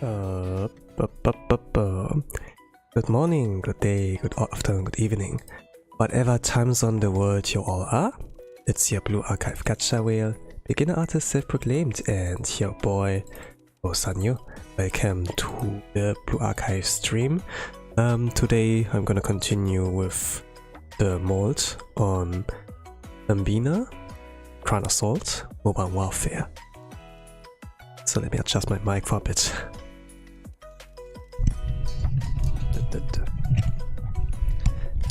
Good morning, good day, good afternoon, good evening. Whatever time zone the world you all are, it's your Blue Archive Gacha Whale, beginner artist self-proclaimed, and your boy, Osanyu. Welcome to the Blue Archive stream. Today I'm gonna continue with the mold on Binah Urban Warfare. So let me adjust my mic for a bit.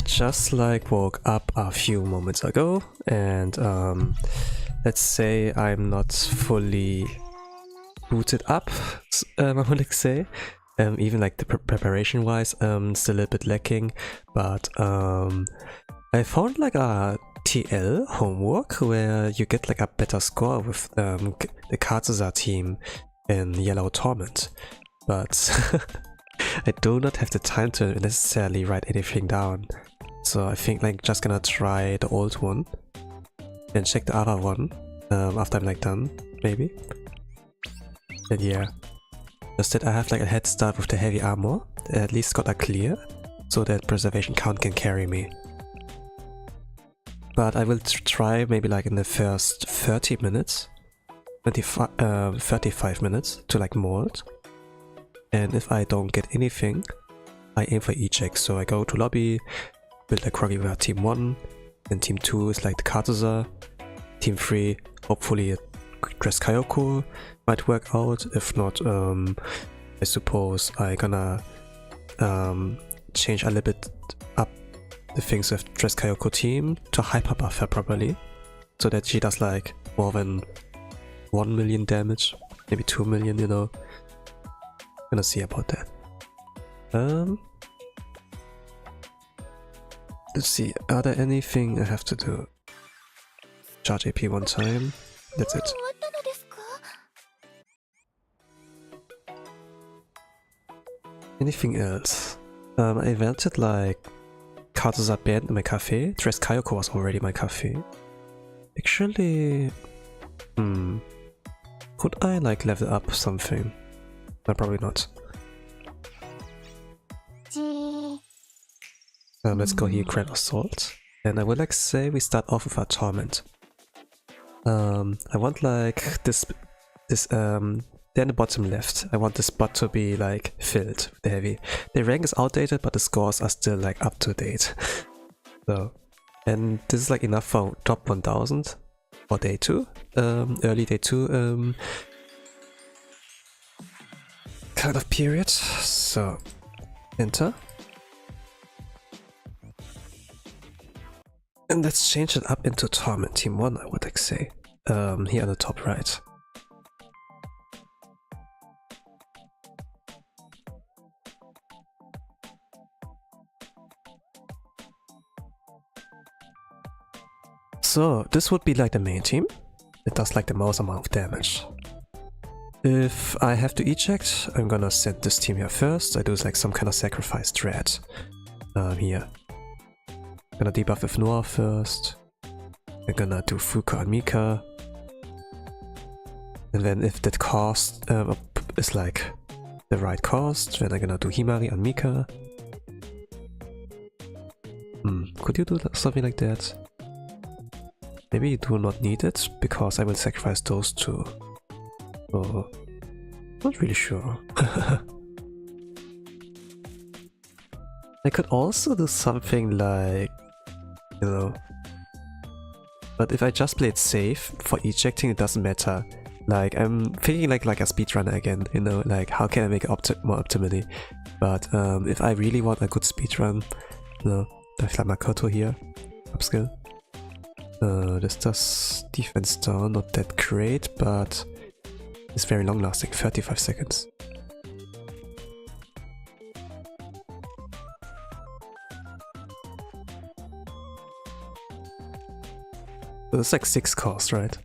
Just like woke up a few moments ago, and let's say I'm not fully booted up, I would like say. Even like the preparation wise, still a little bit lacking, but I found like a TL homework where you get like a better score with the Katsuza team in Yellow Torment, but I do not have the time to necessarily write anything down. So I think like just gonna try the old one and check the other one after I'm like done, maybe. And yeah, just that I have like a head start with the heavy armor, at least got a clear, so that preservation count can carry me. But I will try maybe like in the first 30 minutes, 35 minutes to like mold. And if I don't get anything, I aim for eject. So I go to lobby, build like Kroggy with Team 1, and Team 2 is like the Katsuza. Team 3, hopefully a Dress Kayoko might work out. If not, I suppose I gonna change a little bit up the things with Dress Kayoko team to hyper buff her properly, so that she does like more than 1 million damage, maybe 2 million, you know. Gonna see about that. Let's see, are there anything I have to do? Charge AP one time, that's it. Anything else? I invented like Katsuza band in my cafe. Dress Kayoko was already my cafe. Actually, could I like level up something? No, probably not. Let's go here, Grand Assault. And I would like say we start off with our Torment. I want like this there in the bottom left, I want the spot to be like filled with the heavy. The rank is outdated, but the scores are still like up to date. So, and this is like enough for top 1000 for day 2, early day 2 kind of period. So, enter. And let's change it up into Torment Team 1, I would like say. Here on the top right. So, this would be like the main team. It does like the most amount of damage. If I have to eject, I'm gonna send this team here first. I do like some kind of sacrifice dread. Here. I'm gonna debuff with Noah first. I'm gonna do Fuka and Mika. And then if that cost is like the right cost, then I'm gonna do Himari and Mika. Could you do something like that? Maybe you do not need it, because I will sacrifice those two. Oh, not really sure. I could also do something like, you know, but if I just play it safe, for ejecting it doesn't matter. Like, I'm thinking like a speedrunner again, you know, like how can I make it more optimally? But if I really want a good speedrun, you know, I have like Makoto here, upskill. This does defense down, not that great, but it's very long lasting, 35 seconds. So it's like 6 cost, right?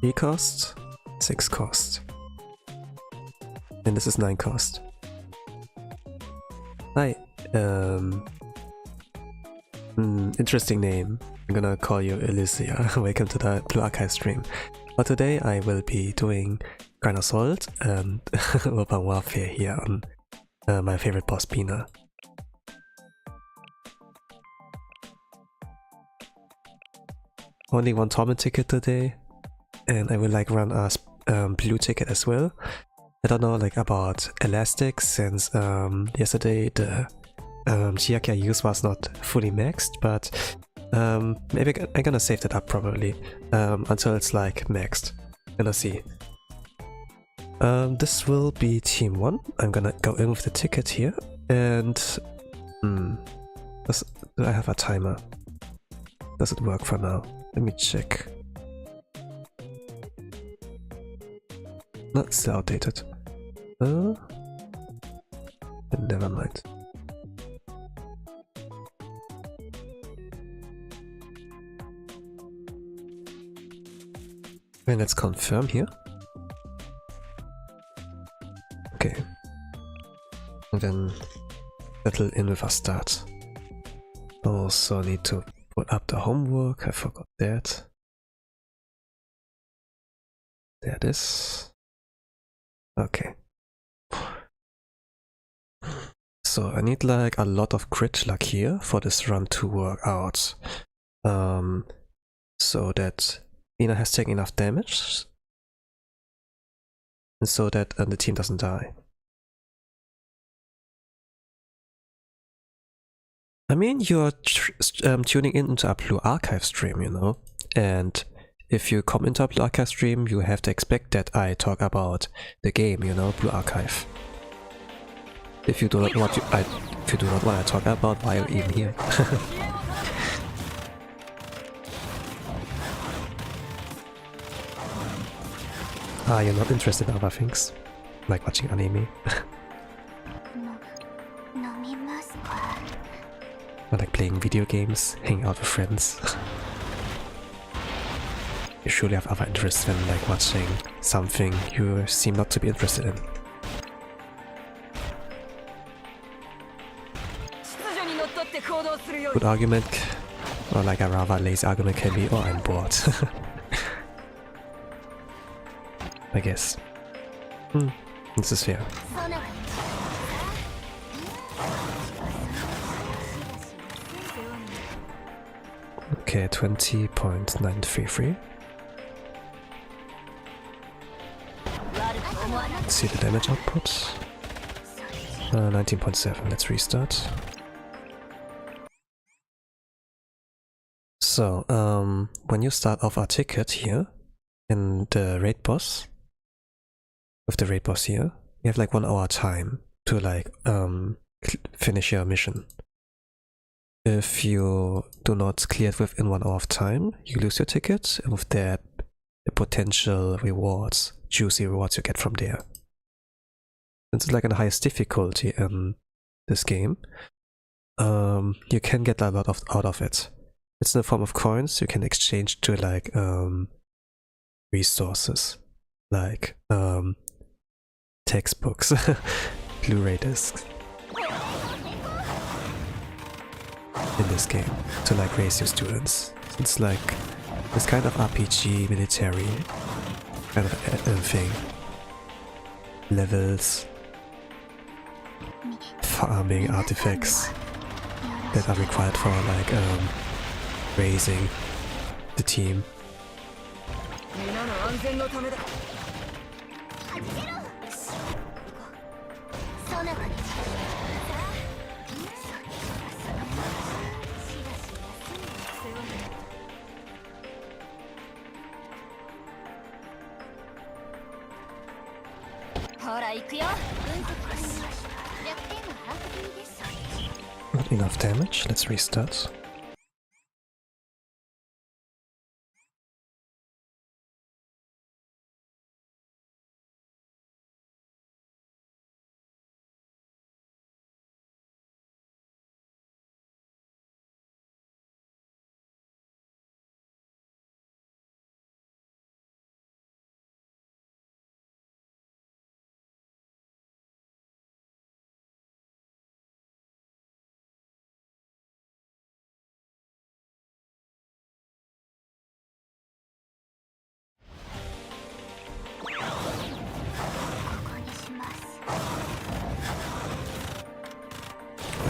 3 cost, 6 cost. And this is 9 cost. Hi, interesting name. I'm gonna call you Elysia. Welcome to the Blue Archive stream. But today I will be doing Grand Assault and Urban Warfare here on my favorite boss, Binah. Only one Torment ticket today, and I will like run a blue ticket as well. I don't know like about Elastic since yesterday the Chiaki I used was not fully maxed, but maybe I'm gonna save that up probably until it's like maxed. Gonna see. This will be team 1. I'm gonna go in with the ticket here, and do I have a timer? Does it work for now? Let me check. No, it's still outdated. Never mind. And let's confirm here. Okay. And then settle in with a start. Also need to put up the homework, I forgot that. There it is. Okay. So I need like a lot of crit luck here for this run to work out. So that Binah has taken enough damage. And so that the team doesn't die. I mean, you're tuning into a Blue Archive stream, you know, and if you come into a Blue Archive stream, you have to expect that I talk about the game, you know, Blue Archive. If you do not want to, if you do not want to talk about, why are you even here? Ah, you're not interested in other things, like watching anime. Or like playing video games, hanging out with friends. You surely have other interests than like watching something you seem not to be interested in. Good argument, or like a rather lazy argument can be, oh I'm bored. I guess. This is fair. Okay, 20.933. Let's see the damage output. 19.7, let's restart. So, when you start off our ticket here, in the raid boss, with the raid boss here, you have like 1 hour time to like, finish your mission. If you do not clear it within 1 hour of time, you lose your ticket, and with that, the potential rewards, juicy rewards you get from there. It's like the highest difficulty in this game. You can get a lot out of it. It's in the form of coins you can exchange to like resources, like textbooks, Blu-ray discs. In this game to like raise your students. It's like this kind of RPG, military kind of thing. Levels, farming artifacts that are required for like raising the team. Not enough damage, let's restart.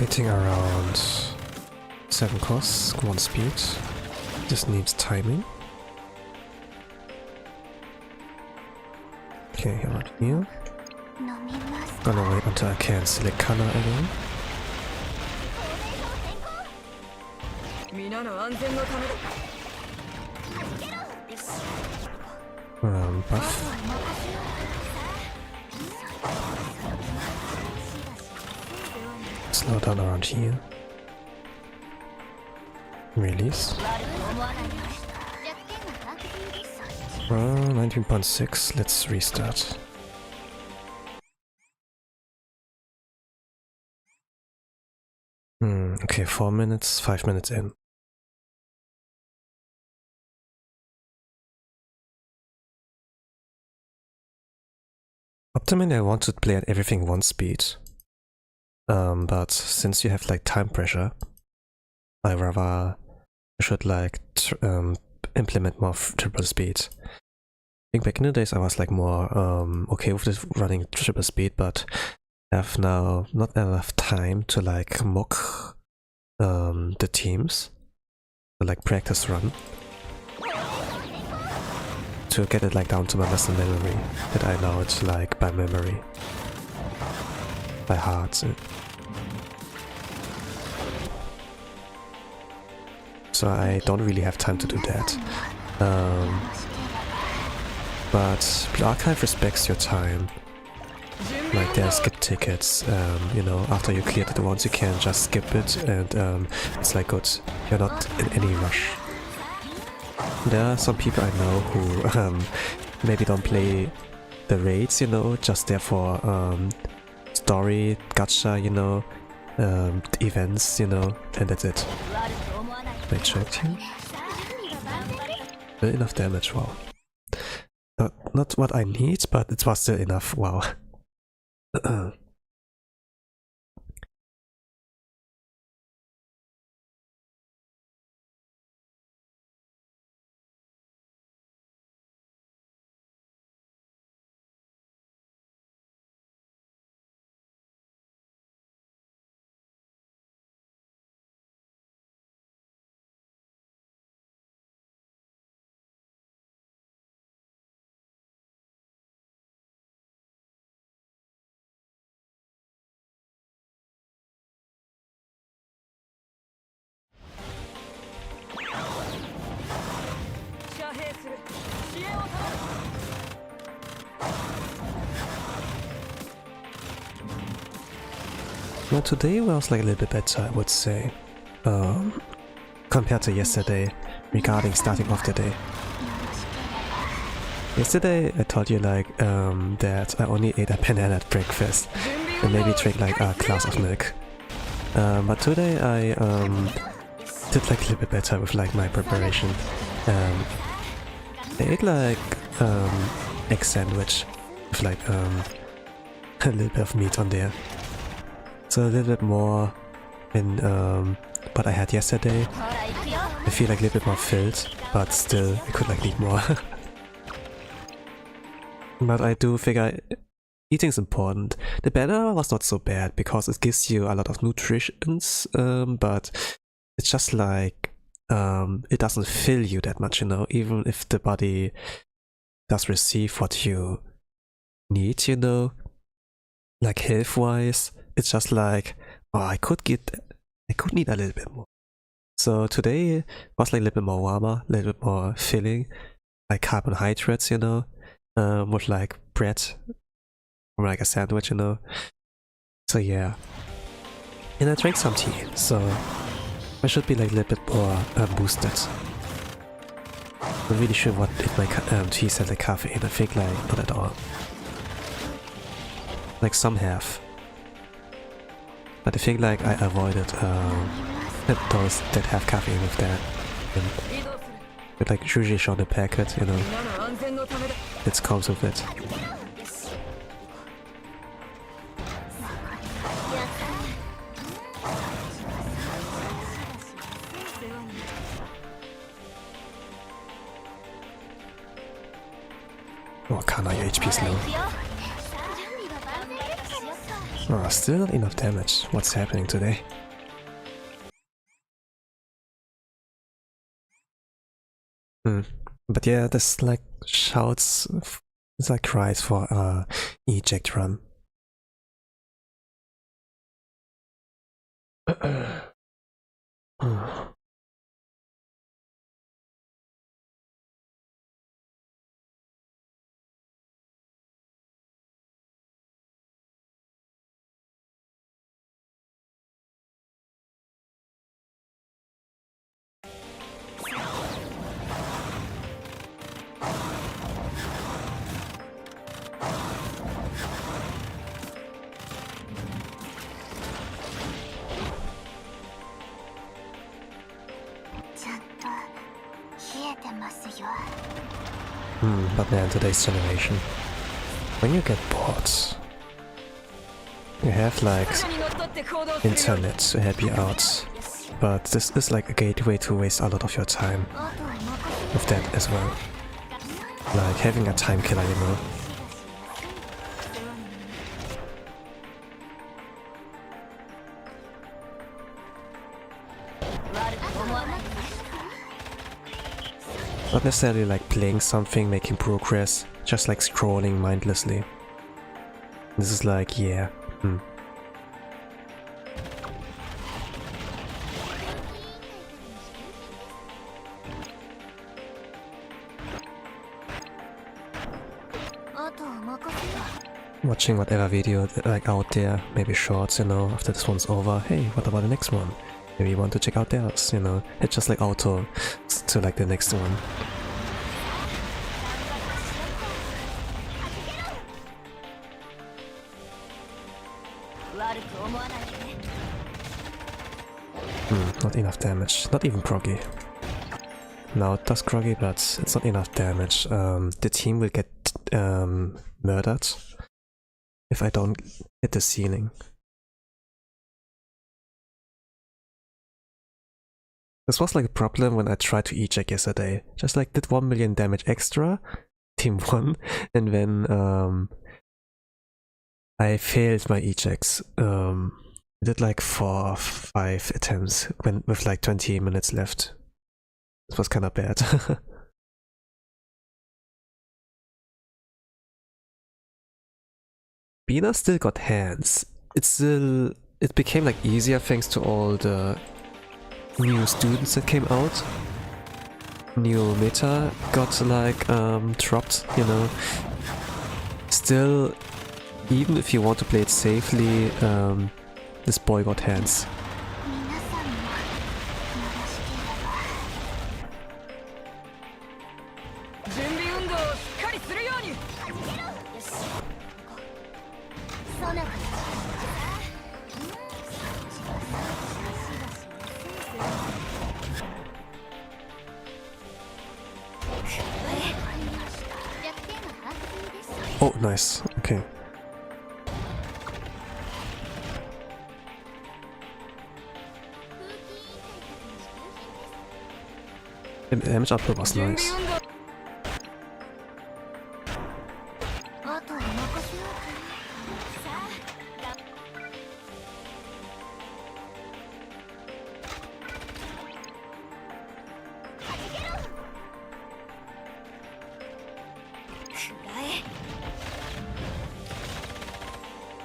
Waiting around 7 costs, 1 speed. This needs timing. Okay, around here. Gonna wait until I can select color again. Buff. Slow down around here. Release. 19.6, let's restart. Okay, 4 minutes, 5 minutes in. Optimally, I want to play at everything 1 speed. But since you have like time pressure, I rather should like implement more triple speed. I think back in the days I was like more okay with this running triple speed, but I have now not enough time to like mock the teams, to like practice run, to get it like down to my muscle memory, that I know it like by memory, by heart. So I don't really have time to do that. But the archive respects your time. Like there's skip tickets, you know, after you cleared the ones you can just skip it, and it's like good. You're not in any rush. There are some people I know who maybe don't play the raids, you know, just there for story, gacha, you know, events, you know, and that's it. I checked here. Enough damage, wow. Not what I need, but it was still enough, wow. Well, today was like a little bit better, I would say, compared to yesterday, regarding starting off the day. Yesterday I told you like that I only ate a banana at breakfast and maybe drank like a glass of milk. But today I did like a little bit better with like my preparation. I ate like egg sandwich with like a little bit of meat on there. So a little bit more in what I had yesterday. I feel like a little bit more filled, but still I could like eat more. But I do figure eating is important. The banana was not so bad because it gives you a lot of nutrients, but it's just like it doesn't fill you that much, you know, even if the body does receive what you need, you know, like health-wise. It's just like, oh, I could need a little bit more. So today was like a little bit more warmer, a little bit more filling, like carbohydrates, you know, with like bread or like a sandwich, you know. So yeah, and I drank some tea, so I should be like a little bit more boosted. I'm not really sure what if my tea said like caffeine. I think like not at all. Like some have. But I think like I avoided those that have caffeine with that. And with like usually show the packet, you know, it comes with it. Oh, Kana, your HP is low. Oh, still not enough damage. What's happening today? But yeah, this like shouts, it's like cries for eject run. But man, today's generation, when you get bored, you have like internet to help you out, but this is like a gateway to waste a lot of your time with that as well. Like having a time killer, you know. Not necessarily like playing something, making progress, just like scrolling mindlessly. This is like, yeah. Watching whatever video like out there, maybe shorts, you know, after this one's over. Hey, what about the next one? Maybe you want to check out theirs, you know. It's just like auto to like the next one. Not enough damage. Not even groggy. Now it does groggy, but it's not enough damage. The team will get murdered if I don't hit the ceiling. This was like a problem when I tried to eject yesterday. Just like did 1 million damage extra, team won, and then I failed my ejects. I did like 4 or 5 attempts with like 20 minutes left. This was kinda bad. Binah still got hands. It became like easier thanks to all the new students that came out. New meta got like dropped, you know. Still, even if you want to play it safely, this boy got hands. Oh, nice. Okay. The damage output was nice.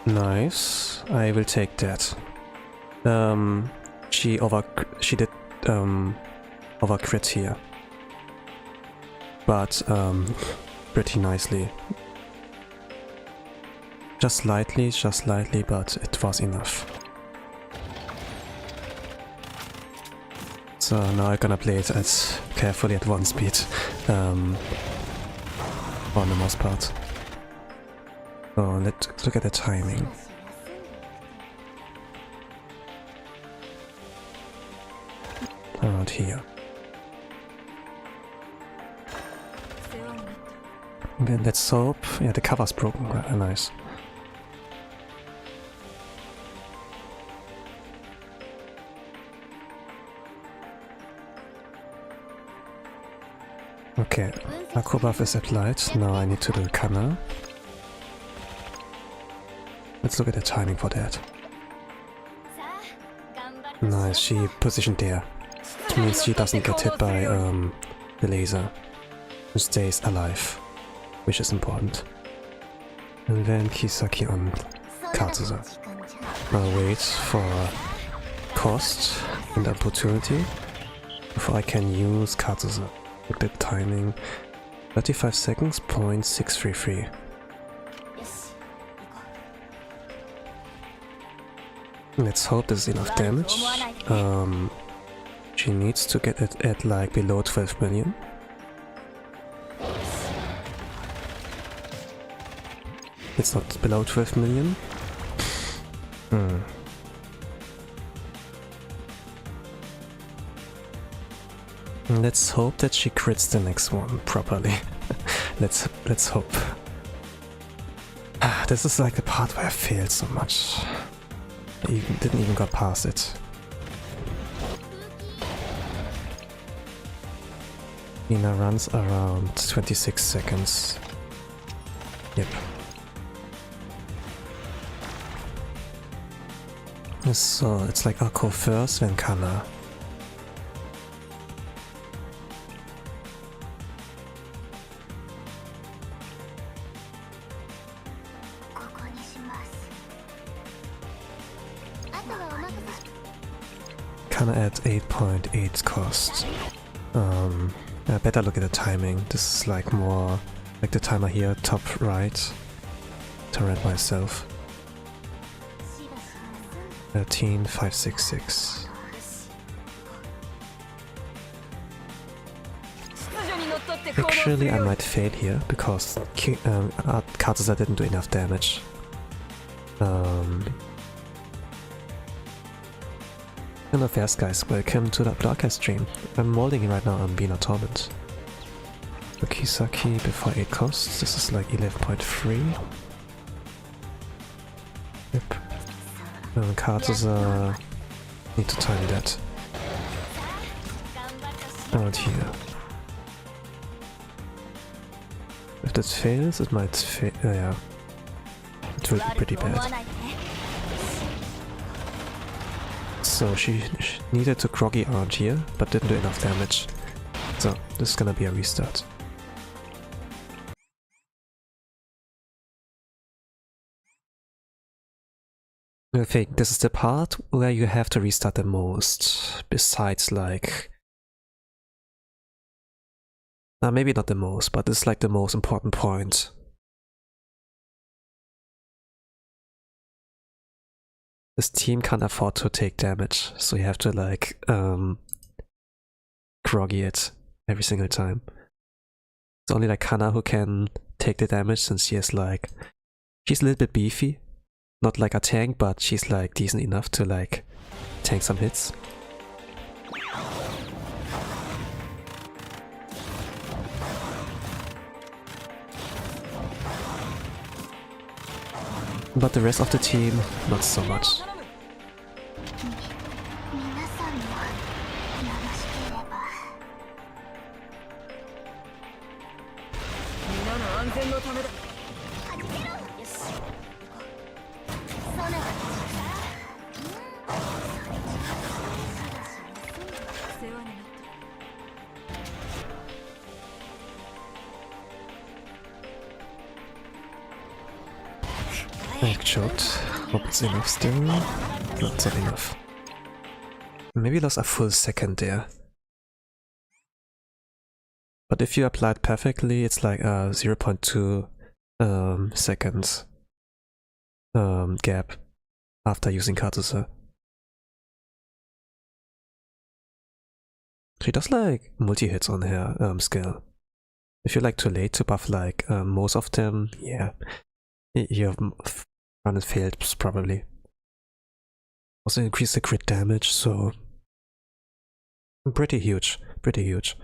Nice. I will take that. She did over crit here, but pretty nicely. Just slightly, but it was enough. So now I'm gonna play it carefully at 1 speed, for the most part. Oh, let's look at the timing. Around here. And then let's hope. Yeah, the cover's broken. Nice. Okay, Acro buff is applied. Now I need to do Canna. Let's look at the timing for that. Nice, she positioned there. Which means she doesn't get hit by the laser. She stays alive, which is important. And then Kisaki on Katsuza. I'll wait for cost and opportunity before I can use Katsuza. Look at the timing. 35 seconds, 0.633. Let's hope this is enough damage. She needs to get it at like below 12 million. It's not below 12 million. Let's hope that she crits the next one properly. let's hope. This is like the part where I failed so much. I didn't even got past it. Binah runs around 26 seconds. Yep. So it's like Akko first, then Kana. Kana at 8.8 cost. I better look at the timing. This is like more like the timer here, top right. Torment myself. 13,566. Actually, I might fail here because Katsuza didn't do enough damage. Hello fast guys, welcome to the broadcast stream. I'm molding right now on Binah Torment. Kisaki before 8 costs, this is like 11.3. Yep. Katsuza need to time that. Around here. If this fails, it might fail. Yeah. It will be pretty bad. So she needed to groggy around here, but didn't do enough damage. So this is gonna be a restart. I think this is the part where you have to restart the most, besides like... maybe not the most, but it's like the most important point. This team can't afford to take damage, so you have to like groggy it every single time. It's only like Kana who can take the damage since she has like... she's a little bit beefy. Not like a tank, but she's like decent enough to like tank some hits. But the rest of the team, not so much. I choked. Hope it's enough still. Not that enough. Maybe lost a full second there. But if you apply it perfectly, it's like a 0.2 seconds gap after using Katsuza. She does like multi-hits on her skill. If you're like too late to buff like most of them, yeah, you have run and failed probably. Also increase the crit damage, so pretty huge, pretty huge.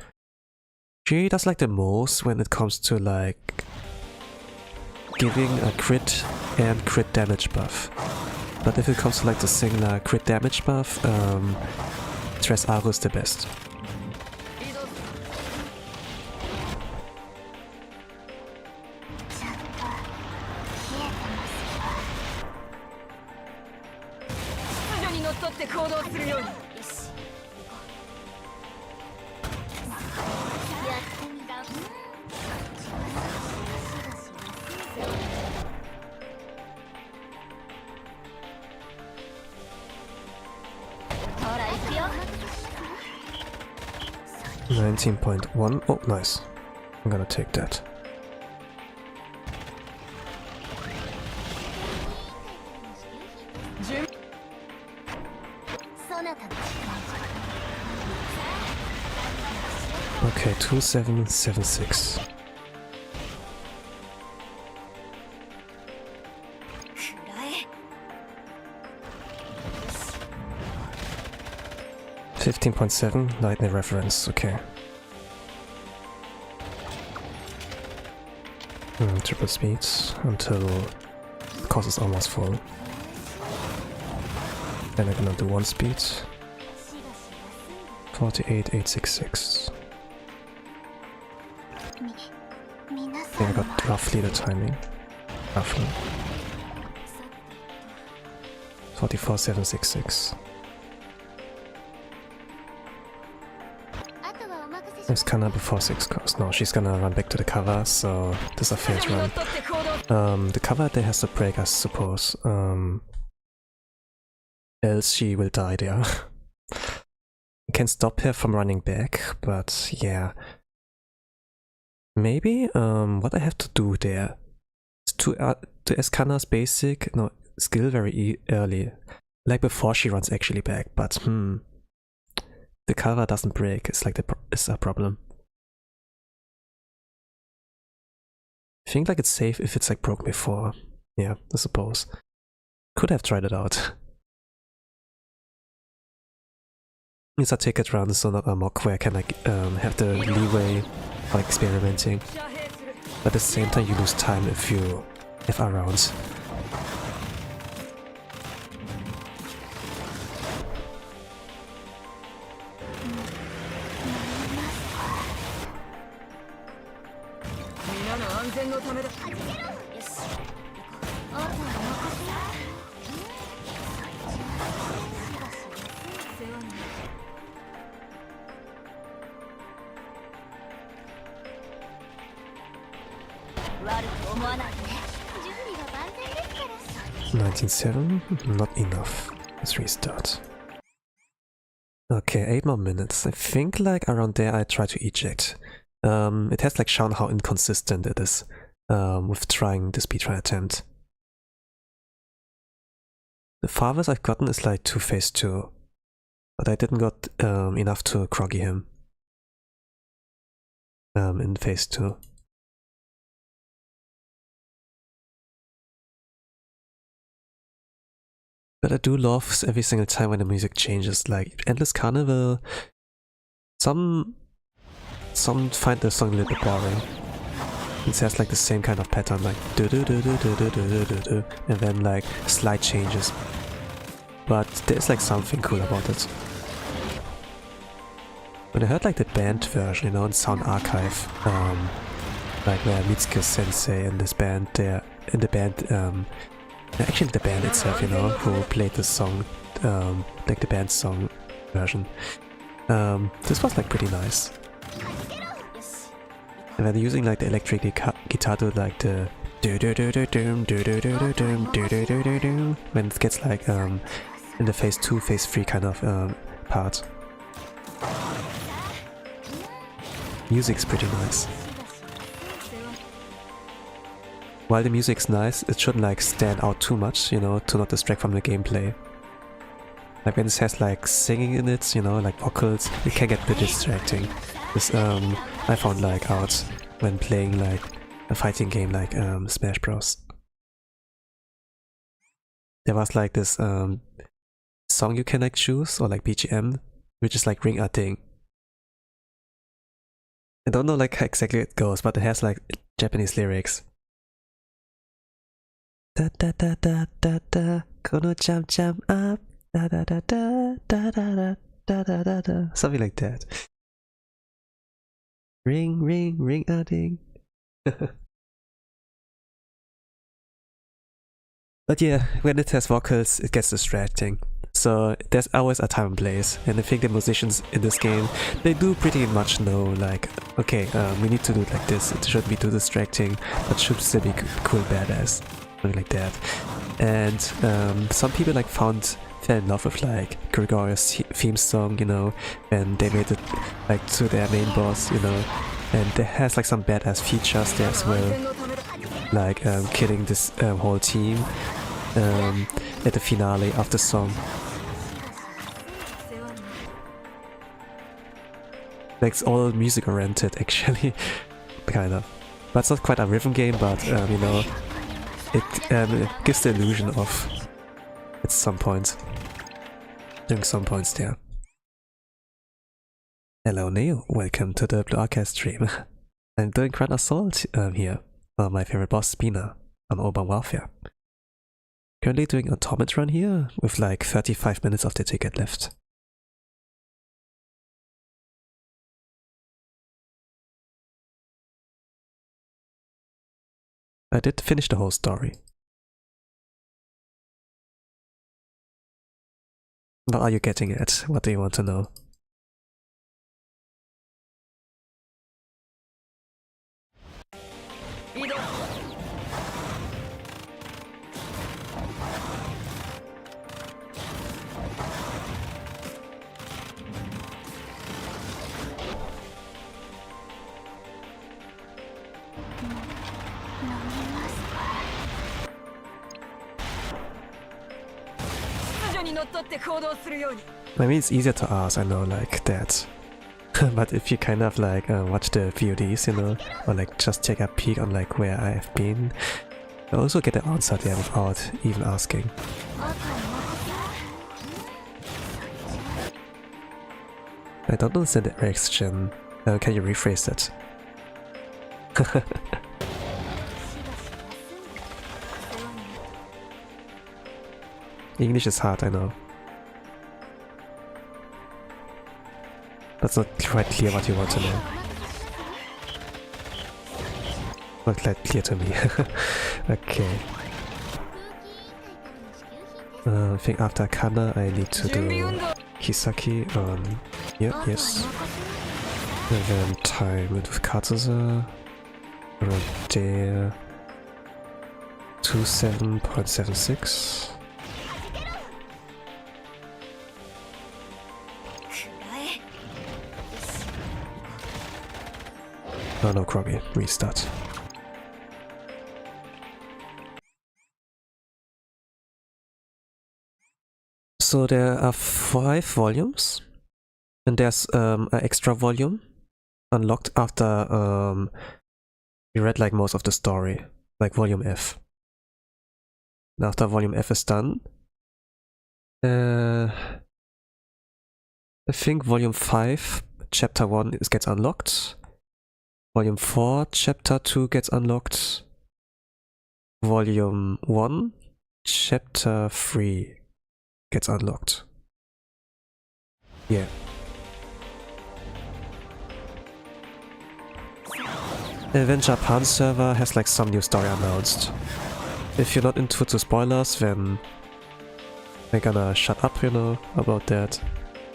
She does like the most when it comes to like giving a crit and crit damage buff. But if it comes to like the singular crit damage buff, Tres Aro is the best. 19.1. Oh, nice. I'm gonna take that. Okay, 2776. $15.7, lightning reference, okay. Triple speeds until the course is almost full. Then I'm gonna do 1 speed. 48,866. Yeah, I got roughly the timing. Roughly. 44,766. Is Kana before 6 course? No, she's gonna run back to the cover, so this is a failed run. The cover there has to break, I suppose. Else she will die there. You can stop her from running back, but yeah. Maybe what I have to do there is to Eskana's basic skill very early, like before she runs actually back. But the cover doesn't break. It's like it's a problem. I think like it's safe if it's like broke before. Yeah, I suppose. Could have tried it out. It's a ticket run, so not a mock where I can like have the leeway for experimenting. But at the same time you lose time if you have a rounds. $19.7, not enough. Let's restart. Okay, 8 more minutes. I think like around there I try to eject. It has like shown how inconsistent it is with trying the speedrun attempt. The farthest I've gotten is like 2 phase 2, but I didn't got enough to groggy him in phase 2. But I do love every single time when the music changes, like Endless Carnival. Some find the song a little bit boring. It has like the same kind of pattern, like do do do do do do do do do, and then like slight changes. But there's like something cool about it. When I heard like the band version, you know, in Sound Archive, like where Mitsuko Sensei and this band there, in the band, actually the band itself, you know, who played the song, like the band song version. This was like pretty nice. And then using like the electric guitar to like the do do do do do do do do do do do do do do when it gets like in the phase 2, phase 3 kind of part. Music's pretty nice. While the music's nice, it shouldn't like stand out too much, you know, to not distract from the gameplay. Like when it has like singing in it, you know, like vocals, it can get a bit distracting. This I found like out when playing like a fighting game like Smash Bros. There was like this song you can like choose, or like BGM, which is like ring a ding. I don't know like how exactly it goes, but it has like Japanese lyrics. Da da da da da da, kono jump jump up, da da da da da da da da da da, something like that. Ring ring ring a ding. But yeah, when it has vocals, it gets distracting. So there's always a time and place, and I think the musicians in this game, they do pretty much know, like, okay, we need to do it like this, it shouldn't be too distracting, but should still be cool badass, something like that. And some people like fell in love with like Gregorius' theme song, you know, and they made it like to their main boss, you know, and it has like some badass features there as well, like killing this whole team at the finale of the song. Like it's all music oriented actually, kind of. But it's not quite a rhythm game, but you know, it gives the illusion of at some point. During some points there. Hello Neo, welcome to the Blue Arcade stream. I'm doing Grand Assault here, my favorite boss Binah on Urban Warfare. Currently doing a Torment run here, with like 35 minutes of the ticket left. I did finish the whole story. What are you getting at? What do you want to know? I mean, it's easier to ask, I know, like that. But if you kind of like watch the VODs, you know, or like just take a peek on like where I have been, I also get the answer there without even asking. I don't understand the reaction. Can you rephrase that? English is hard, I know. That's not quite clear what you want to know. Not quite clear to me. Okay. I think after Kana I need to do Kisaki on here, yes. And then time it with Katsuza. Around there. 27.76. Oh no, Kroggy, restart. So there are 5 volumes, and there's an extra volume unlocked after you read like most of the story, like volume F. And after volume F is done, I think volume 5, chapter 1 gets unlocked. Volume 4, Chapter 2 gets unlocked. Volume 1, Chapter 3 gets unlocked. Yeah. Event Japan server has like some new story announced. If you're not into the spoilers, then I'm gonna shut up, you know, about that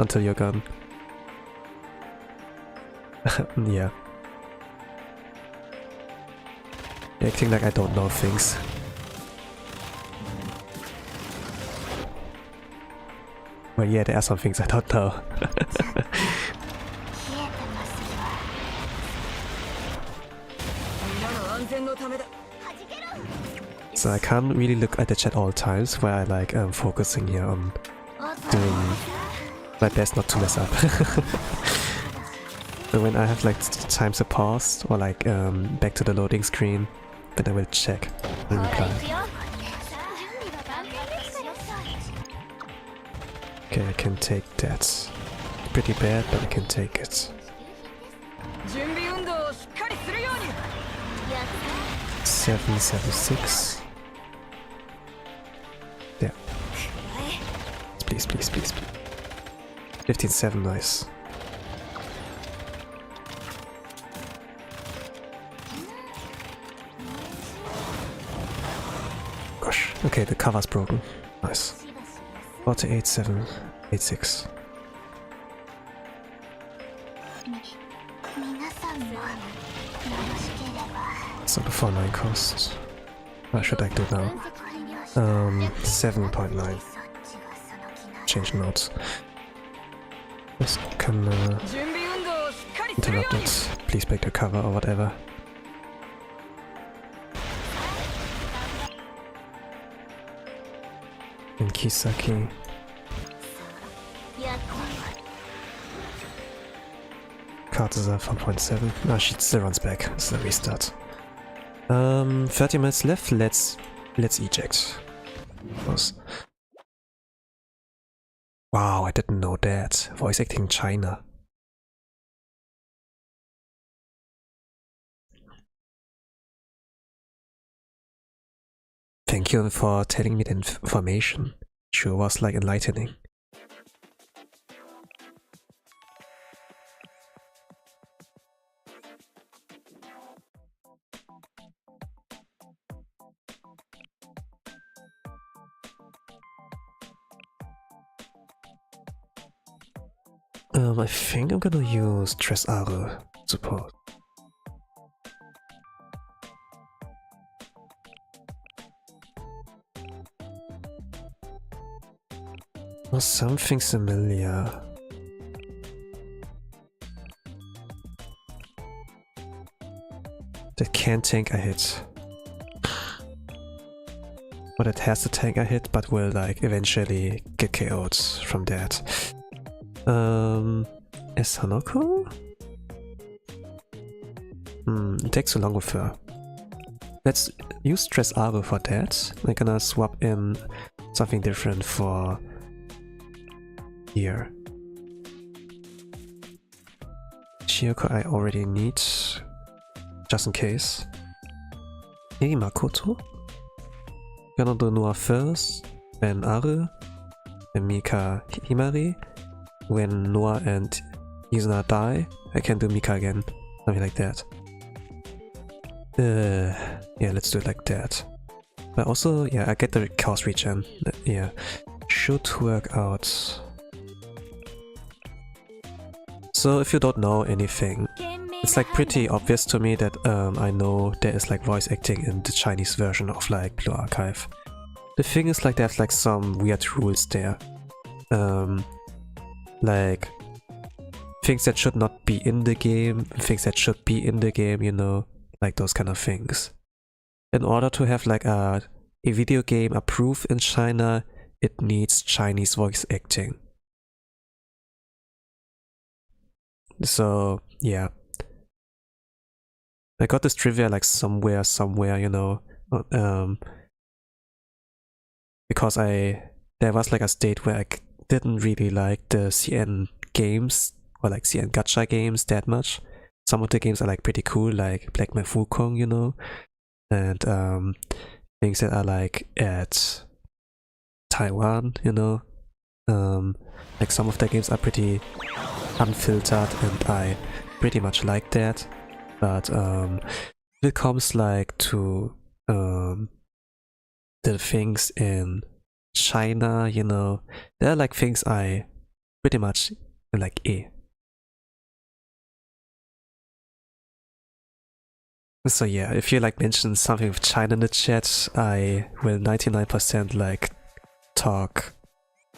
until you're gone. Yeah. Acting like I don't know things. Well, yeah, there are some things I don't know. So I can't really look at the chat all times, where I like focusing here on doing my best not to mess up. So when I have like time to pause or like back to the loading screen, then I will check and reply. Okay, I can take that. Pretty bad, but I can take it. 776. Yeah. Please, please, please, please. 15-7, nice. Okay, the cover's broken. Nice. 48786. So before 9 costs. What should I do now? 7.9. Change notes. Just can interrupt it. Please break the cover or whatever. And Kisaki. Card is at 4.7. No, she still runs back. It's a restart. 30 minutes left. Let's eject. Wow, I didn't know that. Voice acting China. Thank you for telling me the information. Sure was like enlightening. I think I'm gonna use Tres Are support. Or something familiar. That can tank a hit. Or that has to tank a hit, but will like eventually get KO'd from that. Is Hanako? It takes too long with her. Let's use Tres Are for that. I'm gonna swap in something different for here. Chiyoko I already need, just in case. Maybe Makoto? Gonna do Noah first, then Are, then Mika Himari. When Noah and Izuna die, I can do Mika again. Something like that. Yeah, let's do it like that. But also, yeah, I get the chaos regen. Yeah, should work out. So if you don't know anything, it's like pretty obvious to me that I know there is like voice acting in the Chinese version of like Blue Archive. The thing is like there's like some weird rules there. Like things that should not be in the game, things that should be in the game, you know, like those kind of things. In order to have like a video game approved in China, it needs Chinese voice acting. So yeah, I got this trivia like somewhere, you know, because there was like a state where I didn't really like the CN games or like CN gacha games that much. Some of the games are like pretty cool, like Black Man Wukong, you know, and things that are like at Taiwan, you know. Like some of the games are pretty unfiltered and I pretty much like that. But when it comes like to the things in China, you know, there are like things I pretty much like So yeah, if you like mention something with China in the chat, I will 99% like talk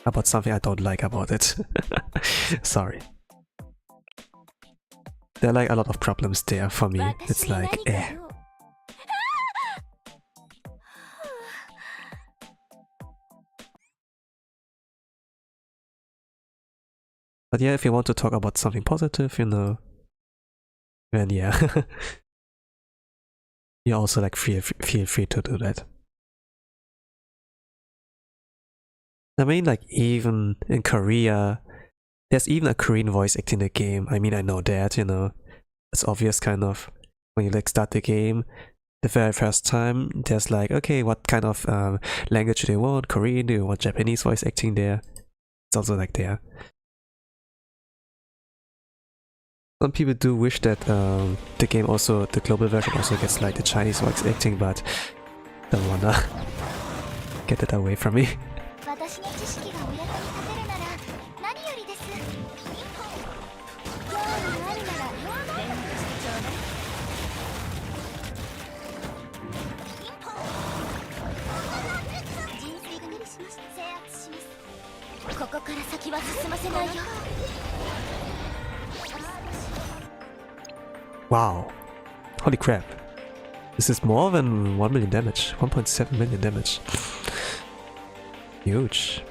about something I don't like about it. Sorry. There are like a lot of problems there for me. It's like But yeah, if you want to talk about something positive, you know, then yeah. You also like feel free to do that. I mean, like even in Korea, there's even a Korean voice acting in the game. I mean, I know that, you know, it's obvious kind of when you like start the game. The very first time, there's like, okay, what kind of language do you want? Korean? Do you want Japanese voice acting there? It's also like there. Some people do wish that the game also, the global version also gets like the Chinese voice acting, but don't wanna. Get it away from me. Wow. Holy crap. This is more than 1 million damage. 1.7 million damage. Huge.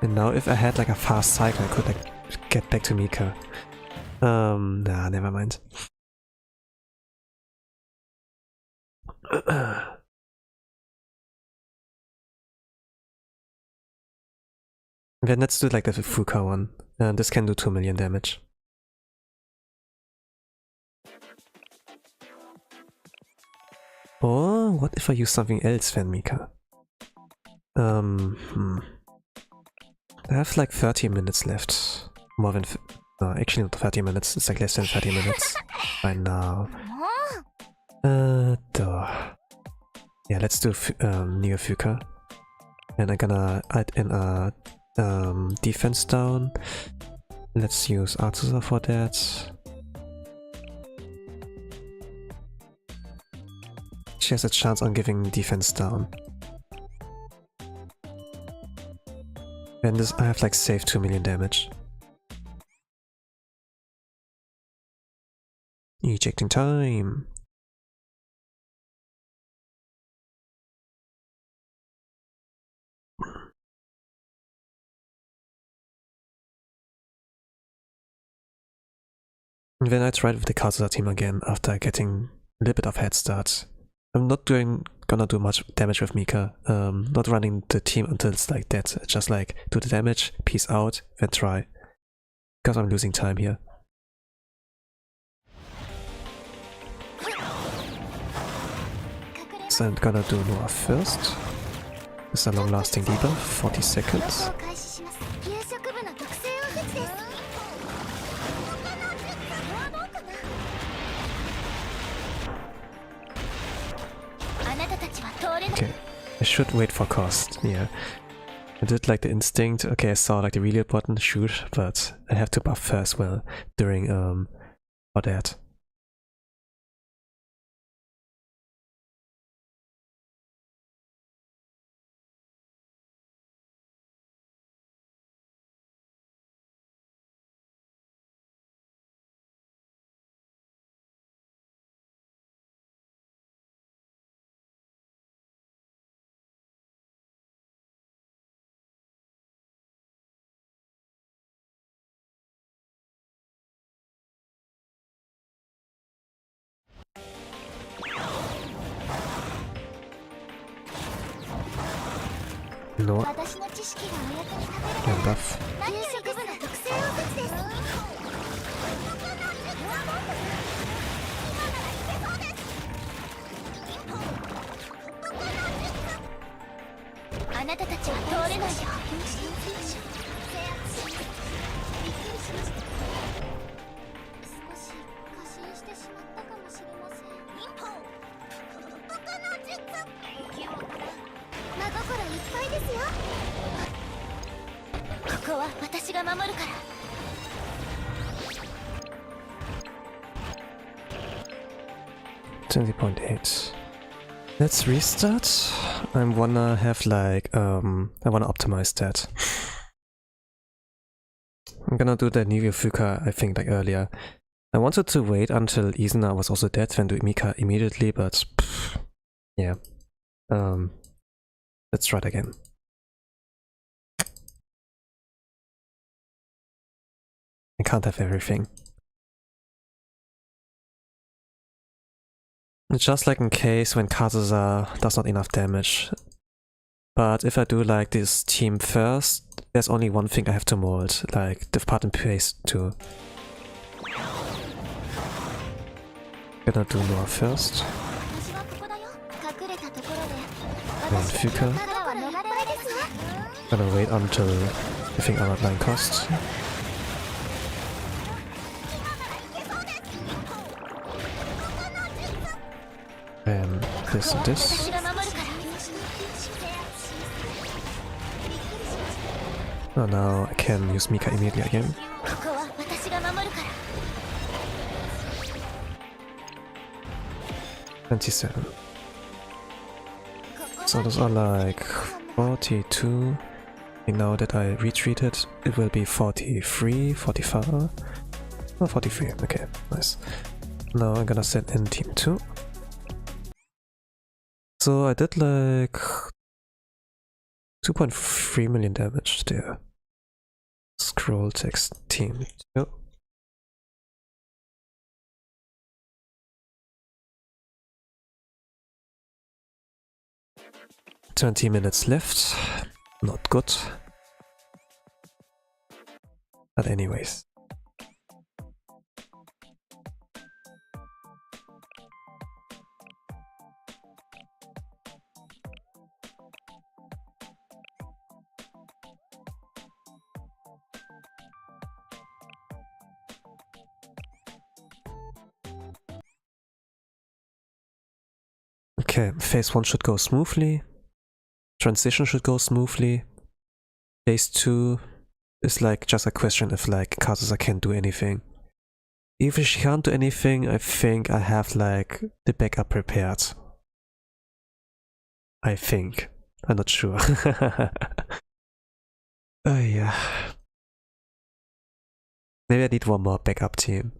And now if I had like a fast cycle, I could like get back to Mika. Nah, never mind. Then let's do like the Fuka one. This can do 2 million damage. Or what if I use something else than Mika? I have like 30 minutes left. More than... no, actually not 30 minutes. It's like less than 30 minutes by now. Yeah, let's do Neo Fuka. And I'm gonna add in a defense down. Let's use Artusa for that. She has a chance on giving defense down. And this, I have like saved 2 million damage. Ejecting time. And then I tried with the Kazusa team again after getting a little bit of head start. I'm not gonna do much damage with Mika. Not running the team until it's like that. Just like do the damage, peace out, then try. Because I'm losing time here. So I'm gonna do Noah first. It's a long-lasting debuff, 40 seconds. Okay, I should wait for cost, yeah. I did like the instinct, okay, I saw like the reload button, shoot, but I have to buff first well during for that. No. And buff. $20.8. Let's restart. I wanna have like I wanna optimize that. I'm gonna do the Neo Fuka I think like earlier. I wanted to wait until Izuna was also dead then do Mika immediately, but yeah. Let's try it again. I can't have everything. Just like in case when Kazusa does not enough damage. But if I do like this team first, there's only one thing I have to mold, like the part and paste too. Gonna do Noah first. Then Fuka. Gonna wait until I think I'm at 9 cost. this, and this. Oh, now I can use Mika immediately again. 27. So those are like 42. And now that I retreated, it will be 43, 45. Oh, 43. Okay, nice. Now I'm gonna send in team 2. So I did like 2.3 million damage there. Scroll text team 2. "20 minutes left." Not good. But anyways. Okay, phase 1 should go smoothly. Transition should go smoothly. Phase 2 is like just a question if like Kazusa can do anything. If she can't do anything, I think I have like the backup prepared. I think. I'm not sure. Oh yeah. Maybe I need one more backup team.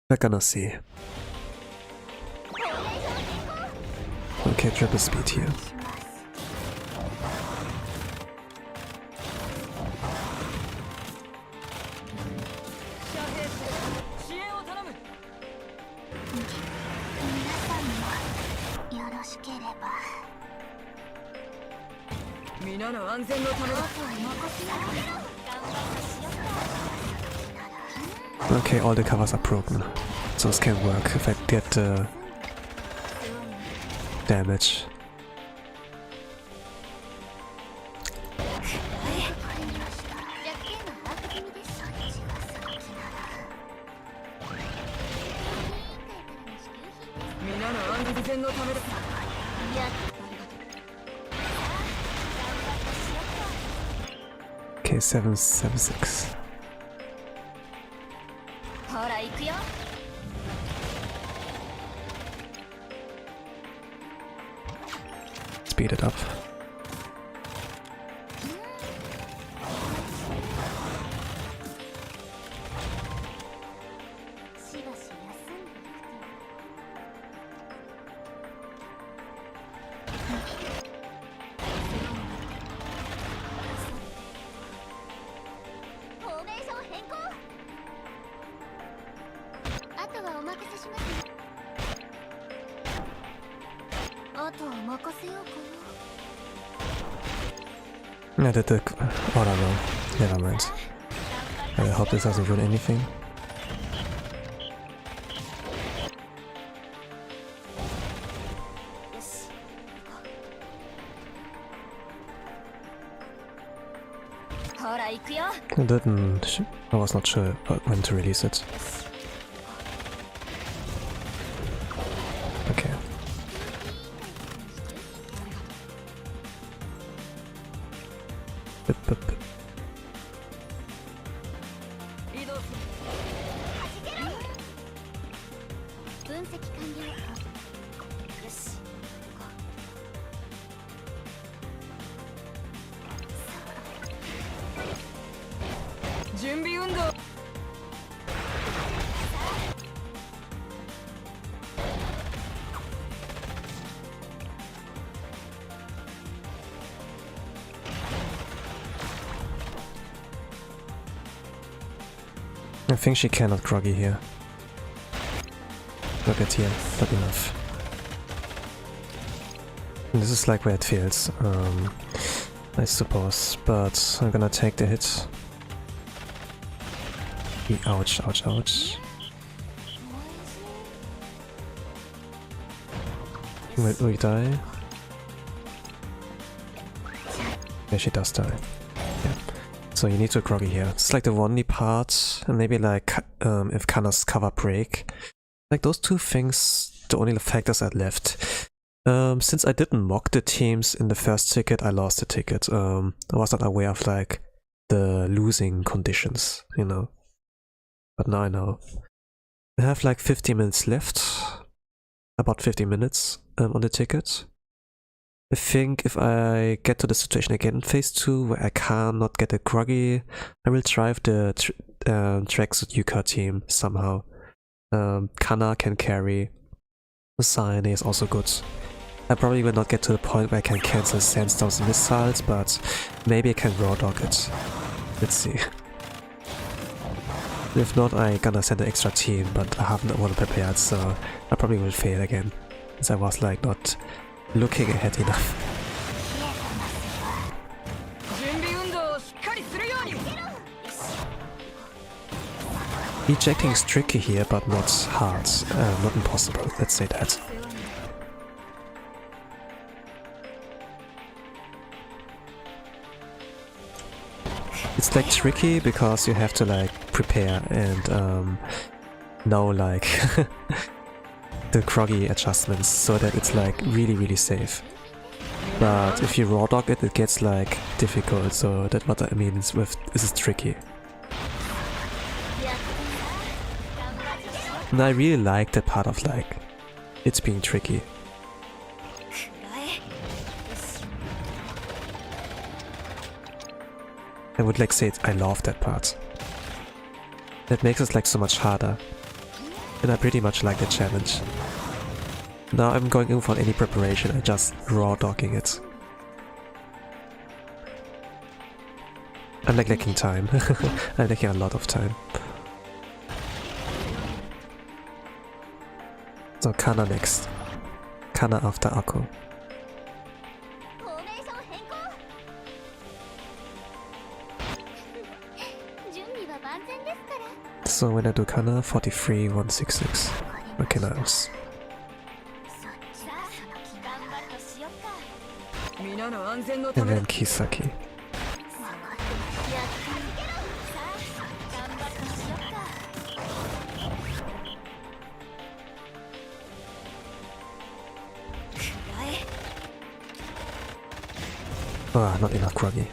We're gonna see. Okay, triple speed here. Okay, all the covers are broken, so this can work if I get the damage. Okay, 776. Speed it up. I did the... oh no, never mind. I hope this doesn't ruin anything. I didn't... I was not sure when to release it. Okay. Bip. I think she cannot groggy here. Look at here, not enough. And this is like where it fails, I suppose, but I'm gonna take the hit. Ouch, ouch, ouch. Will we die? Yeah, she does die. Yeah. So you need to groggy here. It's like the only part, and maybe like if Kana's cover break. Like those two things the only factors I left. Since I didn't mock the teams in the first ticket, I lost the ticket. I was not aware of like the losing conditions, you know. But now I know. I have like 50 minutes left. About 50 minutes on the ticket. I think if I get to the situation again in phase 2 where I cannot get a groggy, I will drive the Trax Yuka team somehow. Kana can carry. Sayane is also good. I probably will not get to the point where I can cancel Sandstorm's missiles, but maybe I can raw dog it. Let's see. If not, I gonna send an extra team, but I haven't one prepared, so I probably will fail again, since I was like not looking ahead enough. Ejecting is tricky here, but not hard, not impossible, let's say that. It's like tricky because you have to like prepare and know like the groggy adjustments so that it's like really safe. But if you raw dog it, it gets like difficult, so that's what I mean with this is tricky. And I really like that part of like it's being tricky. I would like say I love that part. That makes it like so much harder. And I pretty much like the challenge. Now I'm going in without any preparation, I'm just raw dogging it. I'm like lacking time. I'm lacking a lot of time. So Kana next. Kana after Akko. So when I do Kana, 43, 166. Okay, nice. And then Kisaki. Ah, not enough groggy.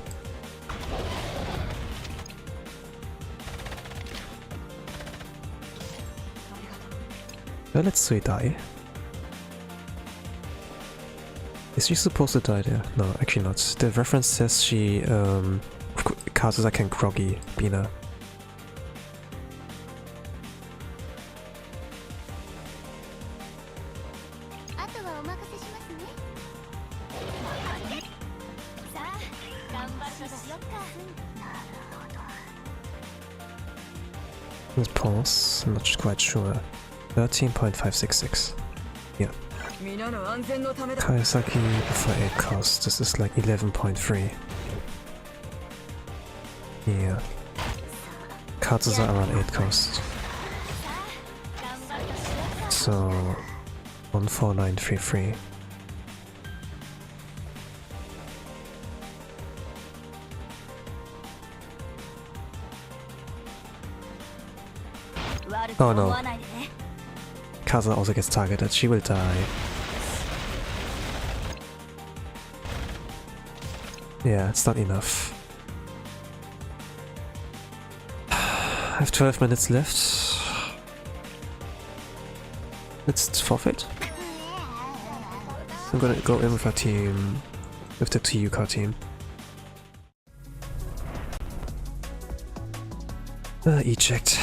Well, let's say die. Is she supposed to die there? No, actually not. The reference says she causes I can groggy Binah. Let's pause, I'm not quite sure. 13.566. Yeah. Kaisaki for 8 cost, this is like 11.3. Yeah. Cards are around 8 cost. So 14933. Oh no. Kaza also gets targeted, she will die. Yeah, it's not enough. I have 12 minutes left. Let's forfeit. I'm gonna go in with our team, with the TUK team. Eject.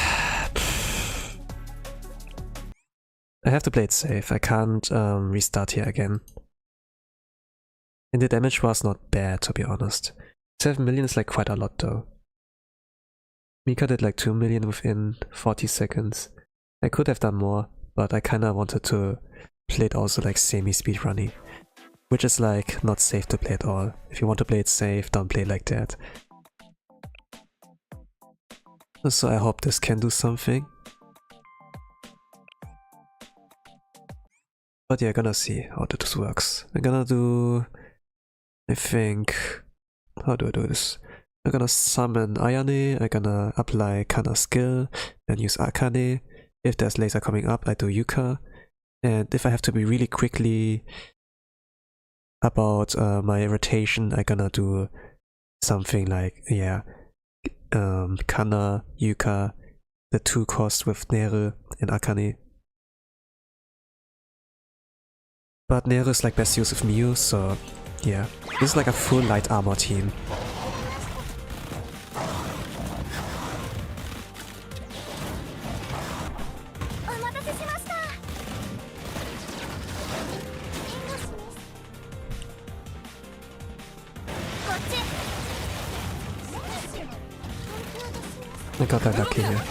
I have to play it safe, I can't restart here again. And the damage was not bad, to be honest. 7 million is like quite a lot though. Mika did like 2 million within 40 seconds. I could have done more, but I kinda wanted to play it also like semi-speedrunning. Which is like not safe to play at all. If you want to play it safe, don't play like that. So I hope this can do something. But yeah, gonna see how this works. I'm gonna do... I think... How do I do this? I'm gonna summon Ayane, I'm gonna apply Kana skill, and use Akane. If there's laser coming up, I do Yuka. And if I have to be really quickly about my rotation, I'm gonna do something like, yeah, Kana, Yuka, the 2 cost with Nere and Akane. But Nere is like best use of Miu, so yeah. This is like a full light armor team. I got that lucky here.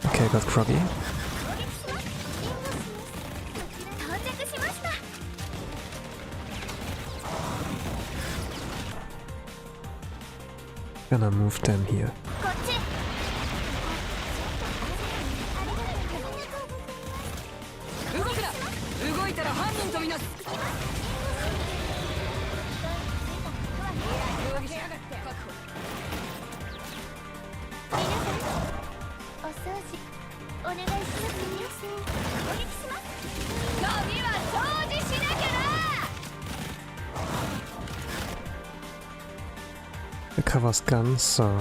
Okay, I got Kroggy. Gonna move them here. It covers guns, so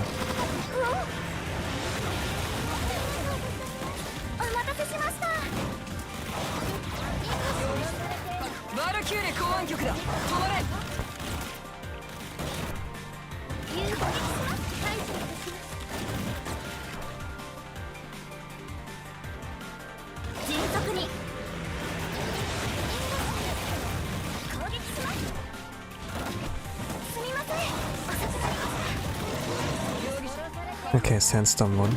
okay, Sandstorm 1.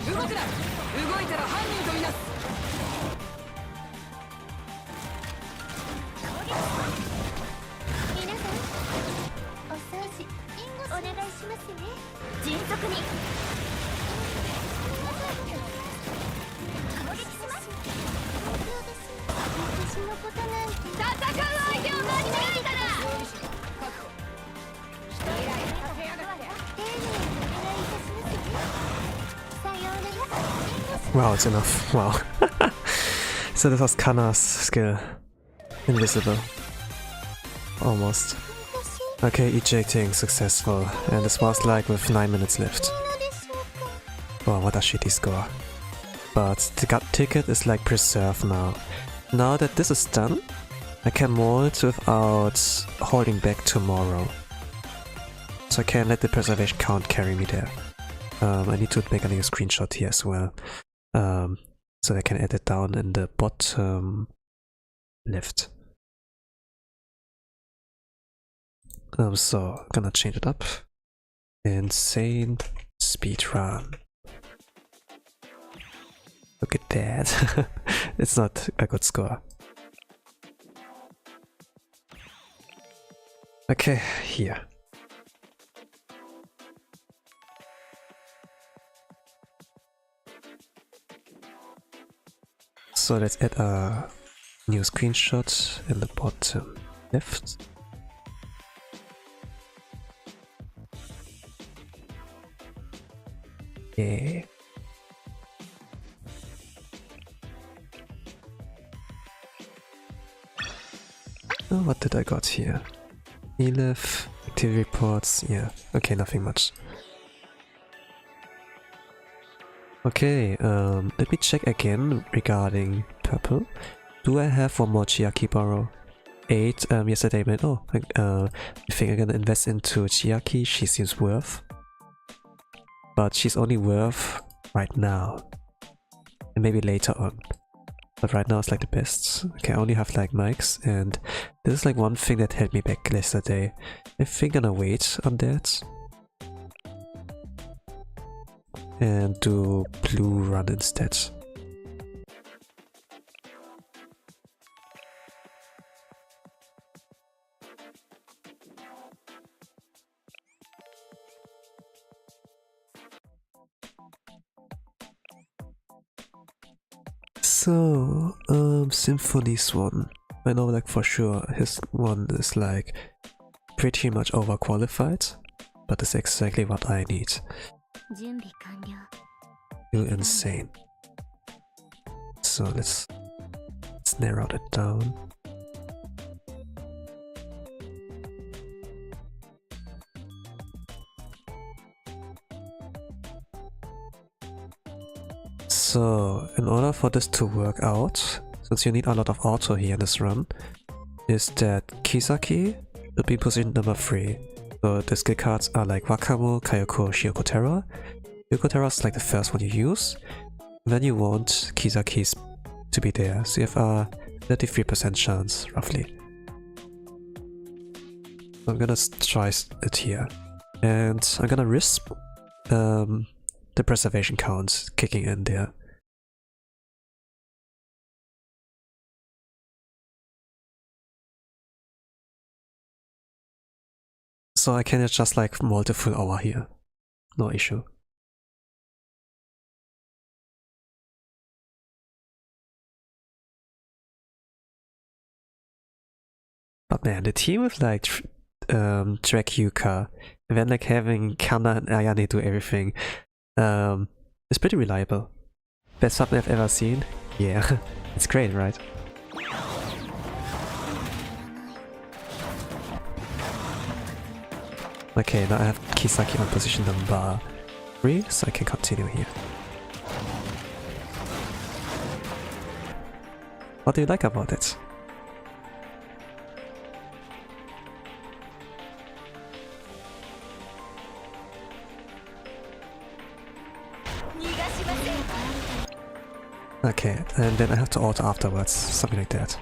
Wow, it's enough. Wow. So this was Kana's skill. Invisible. Almost. Okay, ejecting successful. And this was like with 9 minutes left. Wow, what a shitty score. But the gut ticket is like preserved now. Now that this is done, I can mold without holding back tomorrow. So I can let the preservation count carry me there. I need to make a new screenshot here as well. So I can add it down in the bottom left. So I'm gonna change it up. Insane speedrun. Look at that. It's not a good score. Okay, here. So let's add a new screenshot in the bottom left. Yeah. Oh, what did I got here? ELIF, activity reports, yeah, okay, nothing much. Okay, let me check again regarding purple. Do I have one more Chiaki borrow? 8, yesterday I meant, oh, I think I'm gonna invest into Chiaki, she seems worth. But she's only worth right now. And maybe later on. But right now it's like the best. Okay, I only have like mics, and this is like one thing that held me back yesterday. I think I'm gonna wait on that. And do blue run instead. So, Symphony's one. I know like for sure his one is like pretty much overqualified, but it's exactly what I need. Feel insane. So let's narrow that down. So in order for this to work out, since you need a lot of auto here in this run, is that Kisaki will be position number 3. So the skill cards are like Wakamu, Kayoko, Shioko Terra. Shioko Terra is like the first one you use. And then you want Kisaki's to be there, so you have a 33% chance, roughly. I'm gonna try it here. And I'm gonna risk the preservation count kicking in there. So I can adjust like multiple hour here. No issue. But man, the team with like Track Yuka, and then like having Kana and Ayane do everything, is pretty reliable. Best something I've ever seen. Yeah, it's great, right? Okay, now I have Kisaki on position number 3, so I can continue here. What do you like about it? Okay, and then I have to auto afterwards, something like that.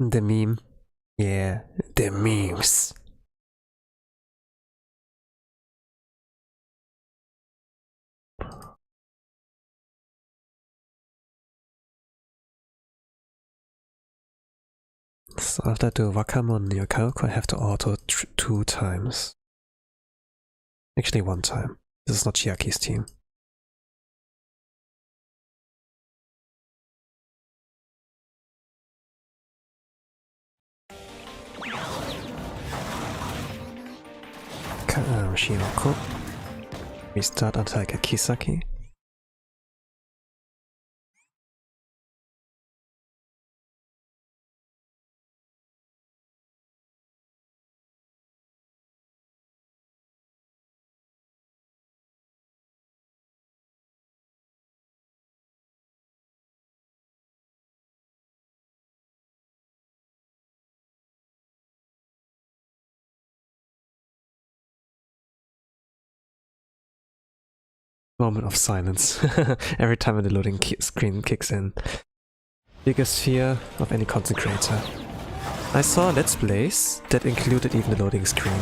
The meme. Yeah, the memes. So after I do Wakamon near Kayoko, I have to auto 2 times. Actually 1 time. This is not Chiaki's team. Shioko. Restart until I get Kisaki. Moment of silence. Every time the loading screen kicks in. Biggest fear of any content creator. I saw Let's Plays that included even the loading screen.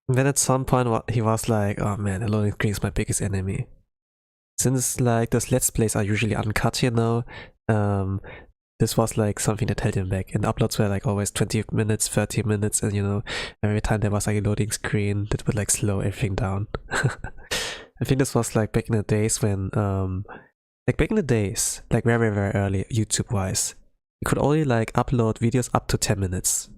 And then at some point he was like, oh man, the loading screen is my biggest enemy. Since like those Let's Plays are usually uncut, you know, this was like something that held him back. And uploads were like always 20 minutes, 30 minutes, and you know, every time there was like a loading screen that would like slow everything down. I think this was like back in the days when, like very, very early, YouTube-wise, you could only like upload videos up to 10 minutes.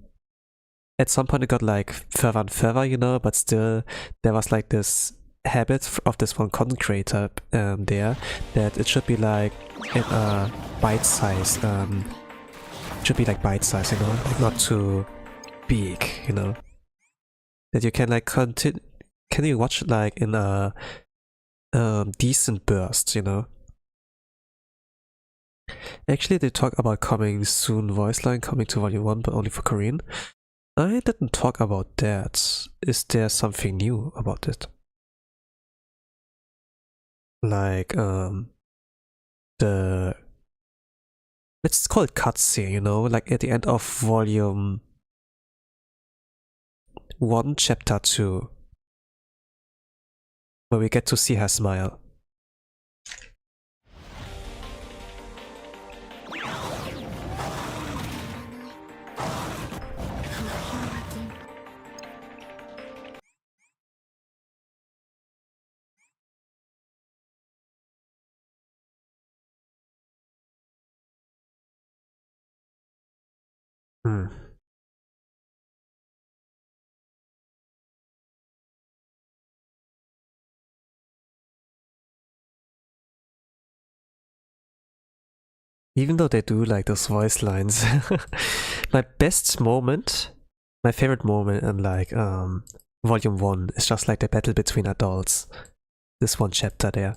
At some point it got like further and further, you know, but still there was like this habit of this one content creator there, that it should be like in a bite size, should be like bite size, you know, like not too big, you know, that you can like can you watch like in a decent burst, you know. Actually, they talk about coming soon voice line coming to volume 1, but only for Korean. I didn't talk about that. Is there something new about it? Like, let's call it cutscene, you know, like at the end of volume 1, chapter 2, where we get to see her smile. Hmm. Even though they do like those voice lines, my best moment, my favorite moment in like Volume 1 is just like the battle between adults. This one chapter there.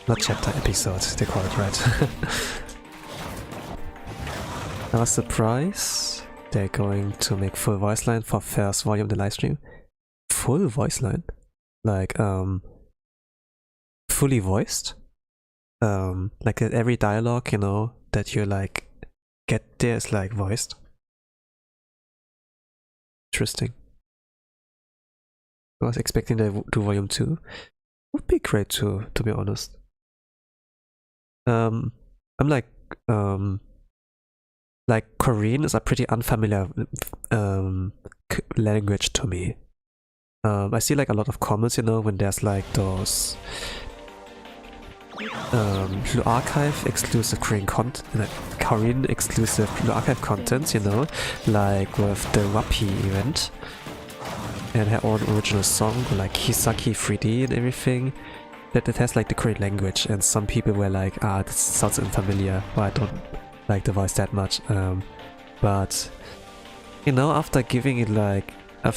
Not chapter, episode, they call it, right? I was surprised they're going to make full voice line for first volume of the livestream. Full voice line? Like, fully voiced? Like every dialogue, you know, that you like get there is like voiced. Interesting. I was expecting to do volume 2. Would be great too, to be honest. I'm like Korean is a pretty unfamiliar language to me. I see like a lot of comments, you know, when there's like those Blue Archive exclusive Korean exclusive Blue Archive content, you know, like with the Wappy event and her own original song, like Hisaki 3D and everything. That it has like the Korean language, and some people were like, this sounds unfamiliar, but I don't like the voice that much. But you know, after giving it like a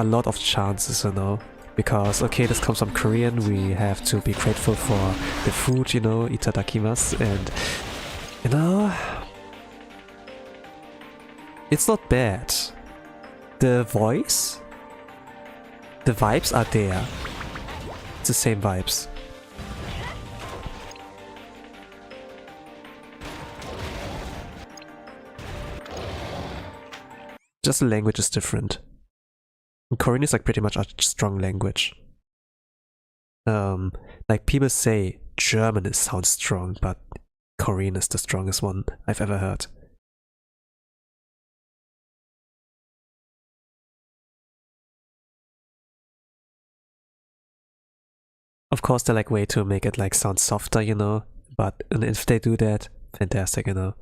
lot of chances, you know, because okay, this comes from Korean, we have to be grateful for the food, you know, itadakimasu, and you know, it's not bad. The voice, the vibes are there. It's the same vibes. Just the language is different. And Korean is like pretty much a strong language. Like people say German sounds strong, but Korean is the strongest one I've ever heard. Of course, they like way to make it like sound softer, you know. But if they do that, fantastic, you know.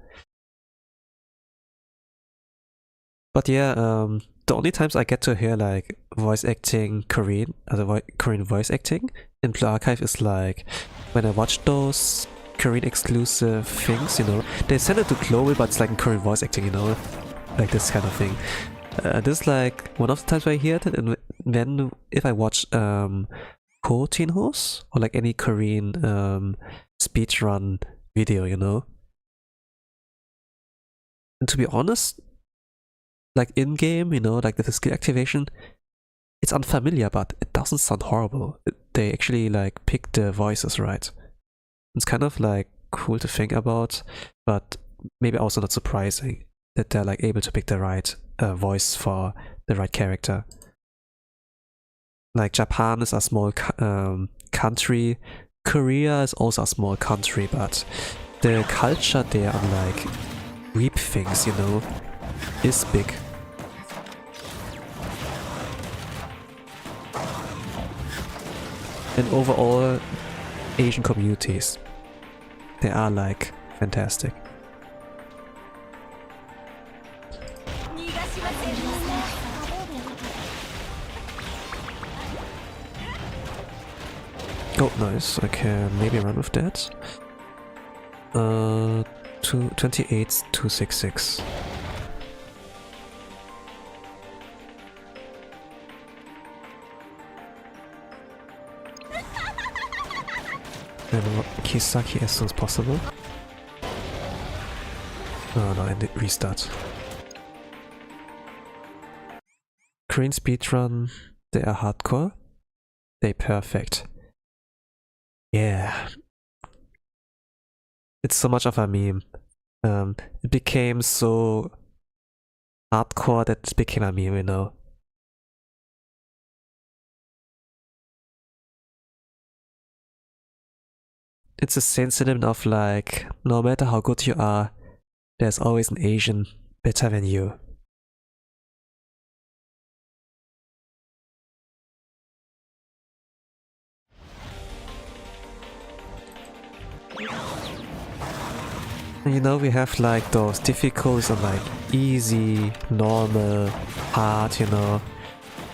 But yeah, the only times I get to hear like voice acting Korean, Korean voice acting in Blue Archive is like when I watch those Korean exclusive things, you know. They send it to global, but it's like in Korean voice acting, you know, like this kind of thing. This is like one of the times I hear it, and then if I watch Kotinhos or like any Korean speedrun video, you know. And to be honest, like in game, you know, like the skill activation, it's unfamiliar, but it doesn't sound horrible. They actually like pick the voices right. It's kind of like cool to think about, but maybe also not surprising that they're like able to pick the right voice for the right character. Like Japan is a small country, Korea is also a small country, but the culture there on like reap things, you know, is big. And overall, Asian communities, they are like fantastic. Oh, nice. I can maybe run with that. 28,266. And Kisaki as soon as possible. Oh no, I did restart. Korean speedrun, they are hardcore. They perfect. Yeah. It's so much of a meme. It became so hardcore that it became a meme, you know. It's a sentiment of like, no matter how good you are, there's always an Asian better than you. You know, we have like those difficulties on like easy, normal, hard, you know.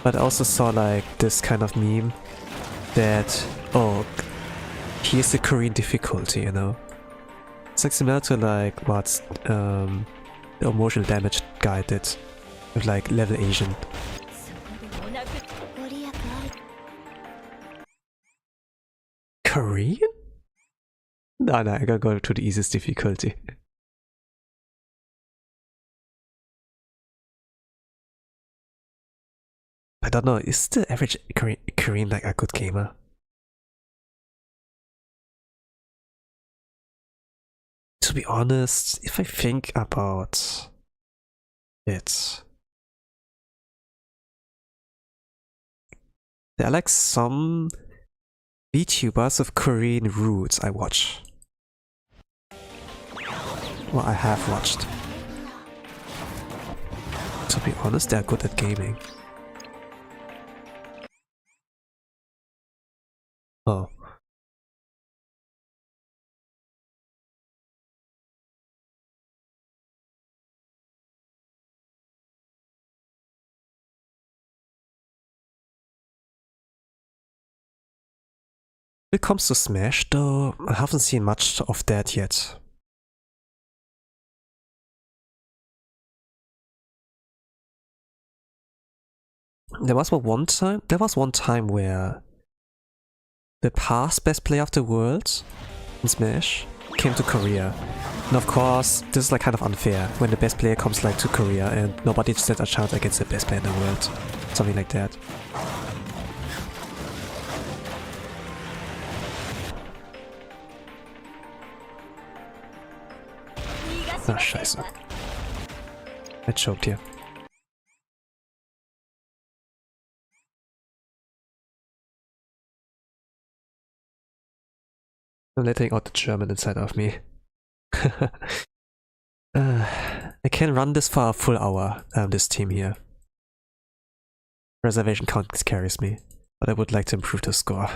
But I also saw like this kind of meme that, oh, here's the Korean difficulty, you know. It's like similar to like what the emotional damage guy did with like level Asian. Korean? No, I gotta go to the easiest difficulty. I don't know, is the average Korean like a good gamer? To be honest, if I think about it, there are like some VTubers of Korean roots I watch. Well, I have watched. To be honest, they are good at gaming. Oh. When it comes to Smash though, I haven't seen much of that yet. There was one time where the past best player of the world in Smash came to Korea. And of course, this is like kind of unfair when the best player comes like to Korea and nobody stands a chance against the best player in the world. Something like that. Ah, scheiße. I choked here. I'm letting out the German inside of me. I can run this for a full hour, this team here. Reservation count carries me, but I would like to improve the score.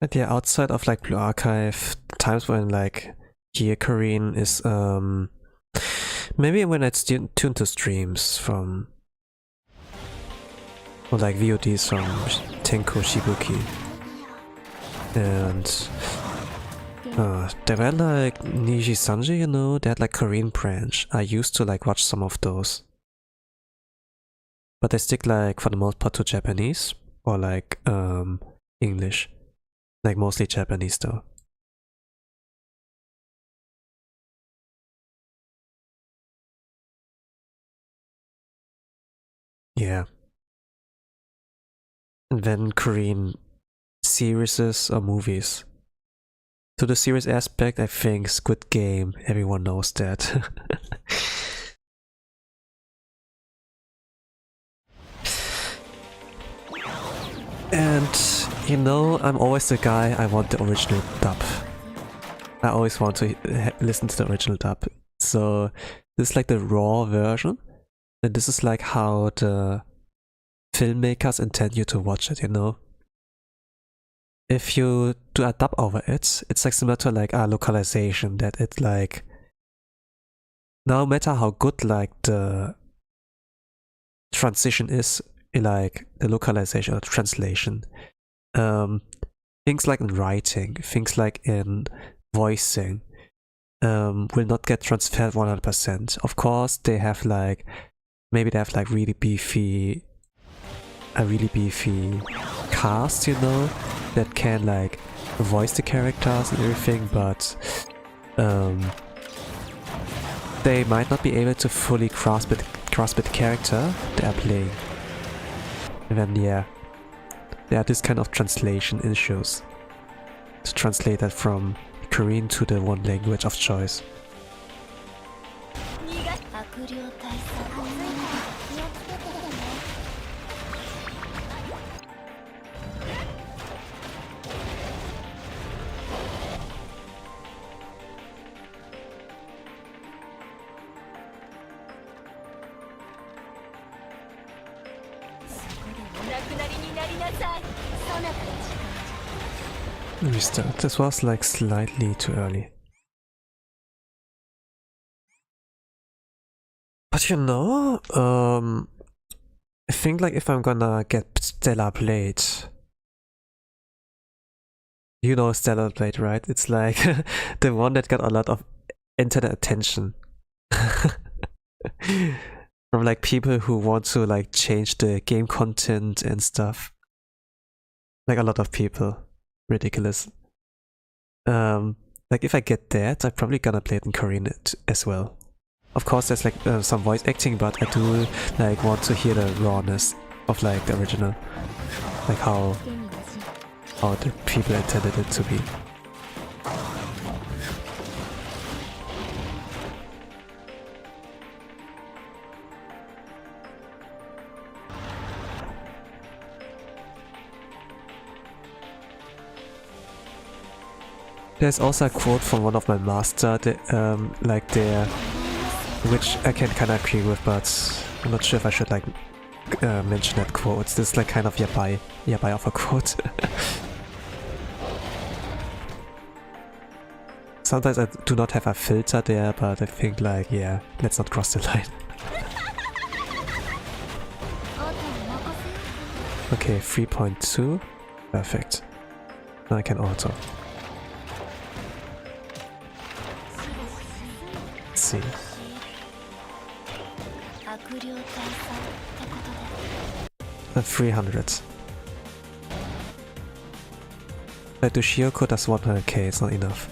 But yeah, outside of like Blue Archive, times when like here Korean is maybe when I tune to streams from or like VODs from Tenko Shibuki. And there were like Niji Sanji, you know, they had like Korean branch. I used to like watch some of those. But I stick like for the most part to Japanese or like English. Like mostly Japanese though. Yeah. And then Korean series or movies. To the series aspect, I think Squid Game, everyone knows that. And, you know, I'm always the guy, I want the original dub. I always want to listen to the original dub. So, this is like the raw version. And this is like how the filmmakers intend you to watch it, you know? If you do a dub over it, it's like similar to like a localization, that it like, no matter how good like the transition is, like the localization or translation, things like in writing, things like in voicing, will not get transferred 100%. Of course, they have like, maybe they have like a really beefy cast, you know, that can like voice the characters and everything, but they might not be able to fully grasp the character they are playing. And then yeah, there are this kind of translation issues to translate that from Korean to the one language of choice. Restart. This was like slightly too early. But you know, I think like if I'm gonna get Stellar Blade, you know Stellar Blade, right? It's like the one that got a lot of internet attention from like people who want to like change the game content and stuff. Like a lot of people. Ridiculous. Like if I get that, I'm probably gonna play it in Korean as well. Of course, there's like some voice acting, but I do like want to hear the rawness of like the original, like how the people intended it to be. There's also a quote from one of my master, like there, which I can kind of agree with, but I'm not sure if I should like mention that quote. This is like kind of yabai of a quote. Sometimes I do not have a filter there, but I think like, yeah, let's not cross the line. Okay, 3.2. Perfect. Now I can auto. Let's see. 300. Like the Shioko does 100k, it's not enough.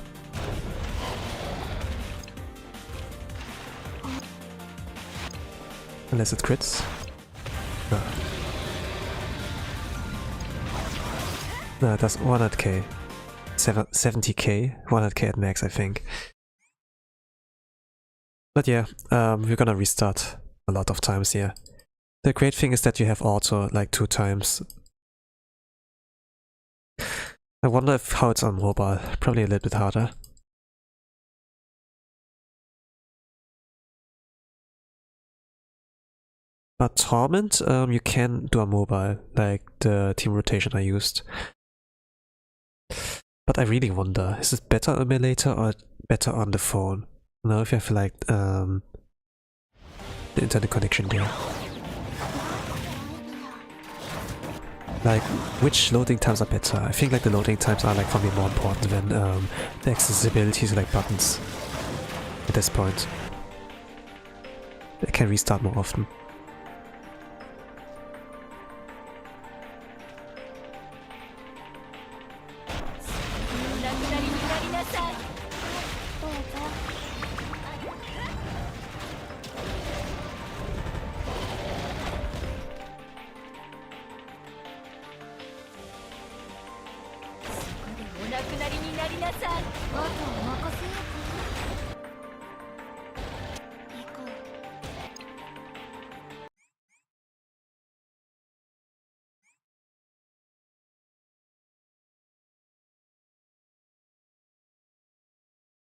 Unless it crits. No. No, it does 100k. 70k, 100k at max, I think. But yeah, we're gonna restart a lot of times here. The great thing is that you have auto like 2 times. I wonder if how it's on mobile. Probably a little bit harder. But Torment, you can do a mobile, like the team rotation I used. But I really wonder, is it better on emulator or better on the phone? Now if you have like the internet connection there. Like, which loading times are better? I think like the loading times are like for me more important than the accessibility to like buttons at this point. I can restart more often.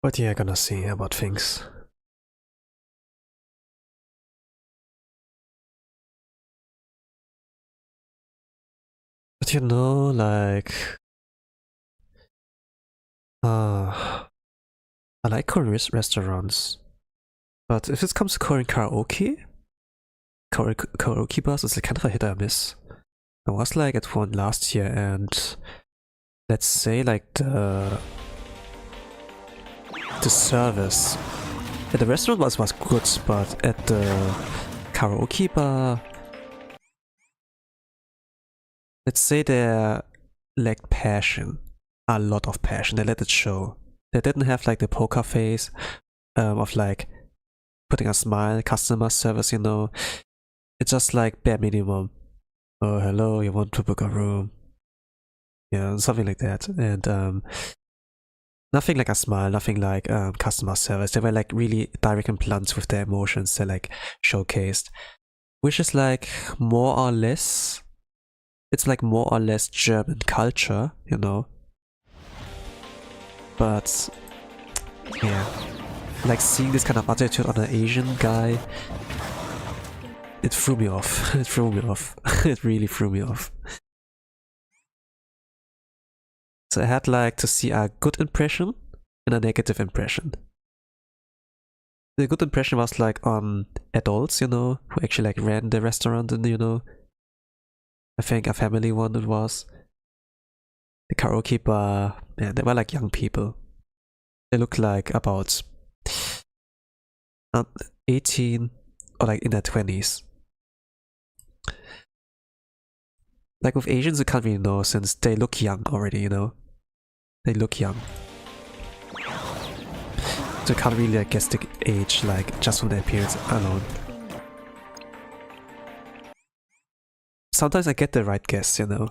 But yeah, gonna see about things. But you know, like... I like Korean restaurants. But if it comes to Korean karaoke bars is like kind of a hit or miss. I was like at one last year and... let's say like the service at the restaurant was good, but at the karaoke bar let's say they lacked passion, a lot of passion. They let it show. They didn't have like the poker face of like putting a smile, customer service, you know. It's just like bare minimum. Oh, hello, you want to book a room? Yeah, something like that. And nothing like a smile, nothing like customer service. They were like really direct and blunt with their emotions. They like showcased, which is like more or less. It's like more or less German culture, you know. But yeah, like seeing this kind of attitude on an Asian guy, it threw me off. It threw me off. It really threw me off. So I had like to see a good impression and a negative impression. The good impression was like on adults, you know, who actually like ran the restaurant, and you know, I think a family one it was. The karaoke bar, yeah, they were like young people. They looked like about 18 or like in their 20s. Like with Asians, you can't really know since they look young already, you know? They look young. So you can't really like guess the age like just from their appearance alone. Sometimes I get the right guess, you know?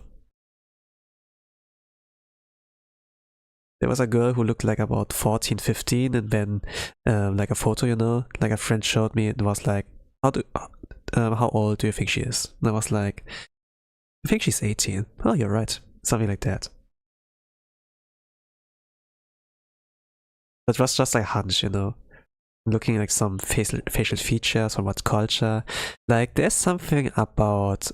There was a girl who looked like about 14, 15, and then like a photo, you know, like a friend showed me, it was like, how old do you think she is? And I was like, I think she's 18. Oh, you're right. Something like that. But it was just like a hunch, you know. Looking like some facial features from what culture. Like there's something about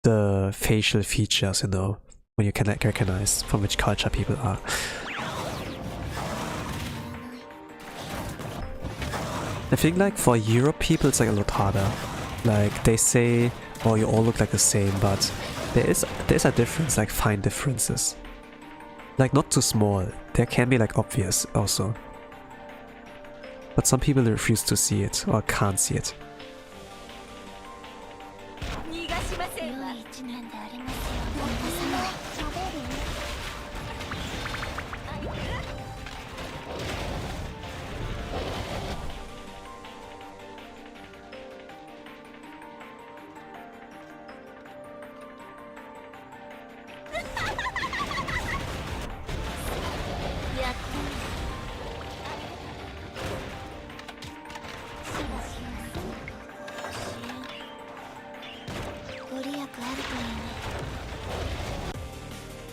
the facial features, you know, when you can like recognize from which culture people are. I think like for Europe people it's like a lot harder. Like they say, oh, you all look like the same, but there's a difference, like fine differences. Like not too small. There can be like obvious also. But some people refuse to see it or can't see it.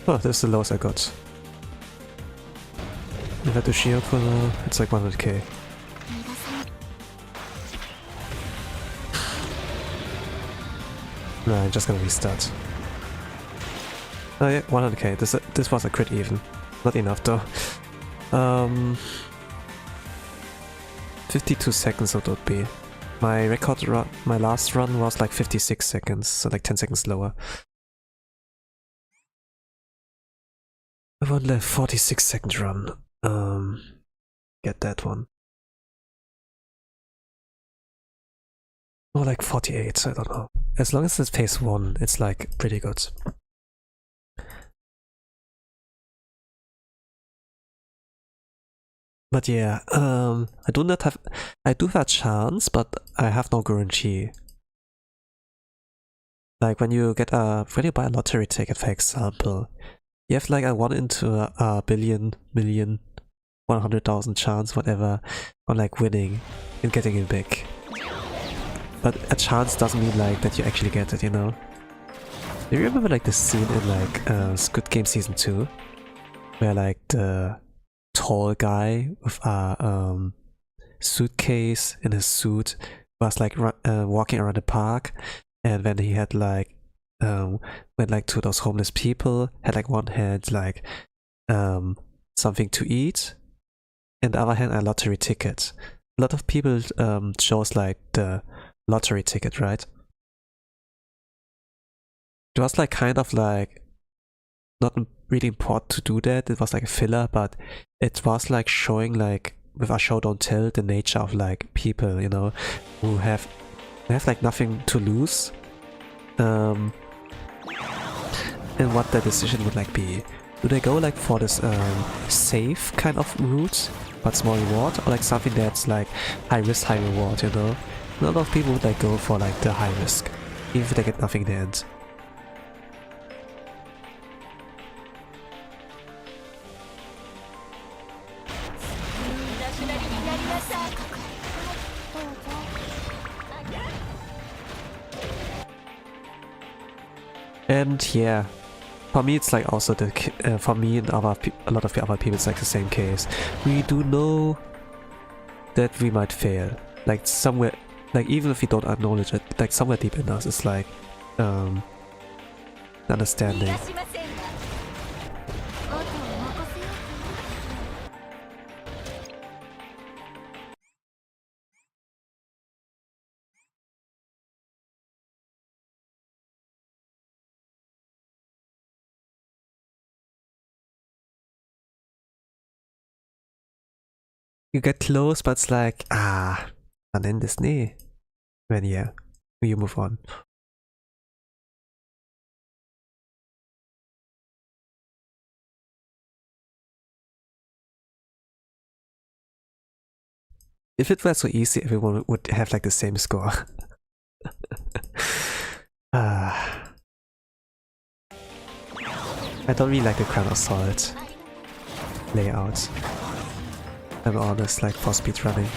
Oh, this is the lowest I got. If I do Shioko now, it's like 100k. No, I'm just gonna restart. Oh yeah, 100k. This was a crit even. Not enough though. 52 seconds it would be. My record run, my last run was like 56 seconds, so like 10 seconds lower. I want a 46-second run. Get that one. Or like 48, I don't know. As long as it's phase 1, it's like pretty good. But yeah, I do have a chance, but I have no guarantee. Like when you buy a lottery ticket, for example, you have like a 1 into a billion, million, 100,000 chance, whatever, on like winning and getting it big. But a chance doesn't mean like that you actually get it, you know? Do you remember like the scene in like Squid Game Season 2? Where like the tall guy with a suitcase in his suit was like walking around the park, and then he had like went like to those homeless people, had like one hand like something to eat, and the other hand a lottery ticket. A lot of people chose like the lottery ticket, right? It was like kind of like not really important to do that. It was like a filler, but it was like showing like with a show don't tell the nature of like people, you know, who have like nothing to lose. and what their decision would like be. Do they go like for this safe kind of route, but small reward, or like something that's like high risk, high reward, you know? A lot of people would like go for like the high risk, even if they get nothing in the end. And yeah, for me it's like also the for me and a lot of the other people it's like the same case. We do know that we might fail, like somewhere, like even if we don't acknowledge it, like somewhere deep in us it's like understanding. You get close, but it's like, an endless knee. Then yeah, you move on. If it were so easy, everyone would have like the same score. I don't really like the Crown Assault layout. I'm honest, like for speedrunning.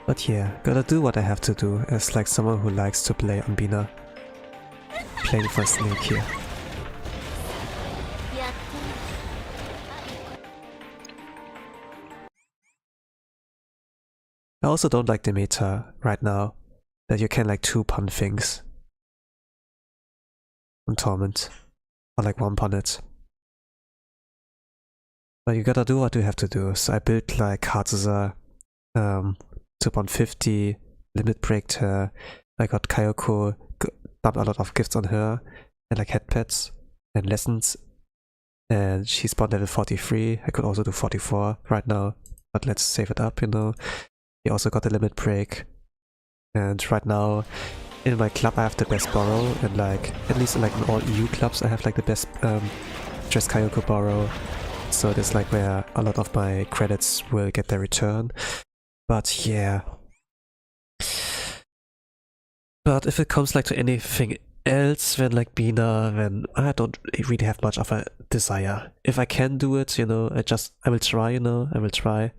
But yeah, gotta do what I have to do as like someone who likes to play on Binah. Playing for Snake here. I also don't like the meta right now, that you can like 2-pun things on Torment, or like 1-pun it. But you gotta do what you have to do. So I built like Hartzer, 2-50, limit breaked her, I got Kayoko, dumped a lot of gifts on her, and like headpads and lessons, and she spawned level 43. I could also do 44 right now, but let's save it up, you know. He also got a limit break, and right now in my club I have the best borrow, and like at least like in all EU clubs I have like the best just Kayoko borrow, so that's like where a lot of my credits will get their return. But yeah, but if it comes like to anything else than like Binah, then I don't really have much of a desire. If I can do it, you know, I will try, you know, I will try.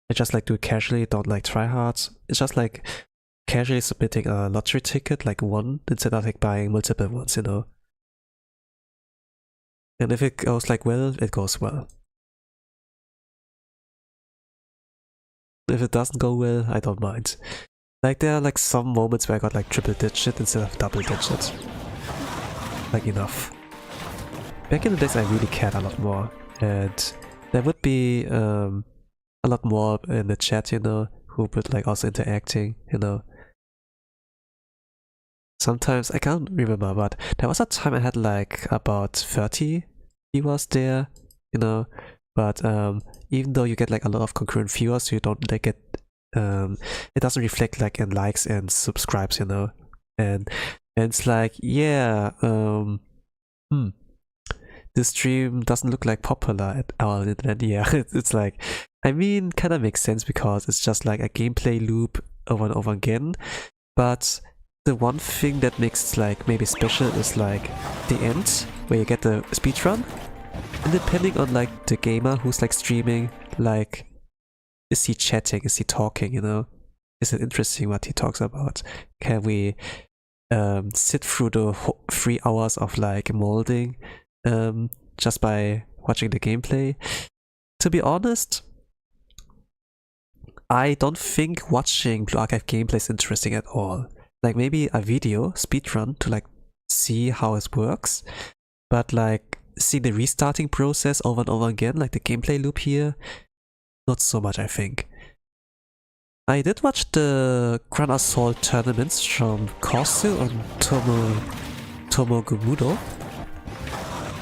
I just like do it casually, don't like try hard. It's just like casually submitting a lottery ticket, like one, instead of like buying multiple ones, you know. And if it goes like well, it goes well. If it doesn't go well, I don't mind. Like there are like some moments where I got like triple digit instead of double digit. Like enough. Back in the days I really cared a lot more, and there would be a lot more in the chat, you know, who would like also interacting, you know. Sometimes, I can't remember, but there was a time I had like about 30 viewers there, you know, but even though you get like a lot of concurrent viewers, you don't like get, it doesn't reflect like in likes and subscribes, you know, and it's like, yeah, the stream doesn't look like popular at all, and then yeah, it's like, I mean, kind of makes sense because it's just like a gameplay loop over and over again, but the one thing that makes it like maybe special is like the end, where you get the speedrun, and depending on like the gamer who's like streaming, like, is he chatting, is he talking, you know, is it interesting what he talks about, can we sit through the 3 hours of like molding just by watching the gameplay? To be honest, I don't think watching Blue Archive gameplay is interesting at all. Like maybe a video speedrun to like see how it works, but like see the restarting process over and over again, like the gameplay loop here, not so much, I think. I did watch the Grand Assault tournaments from Kosu and Tomogumudo.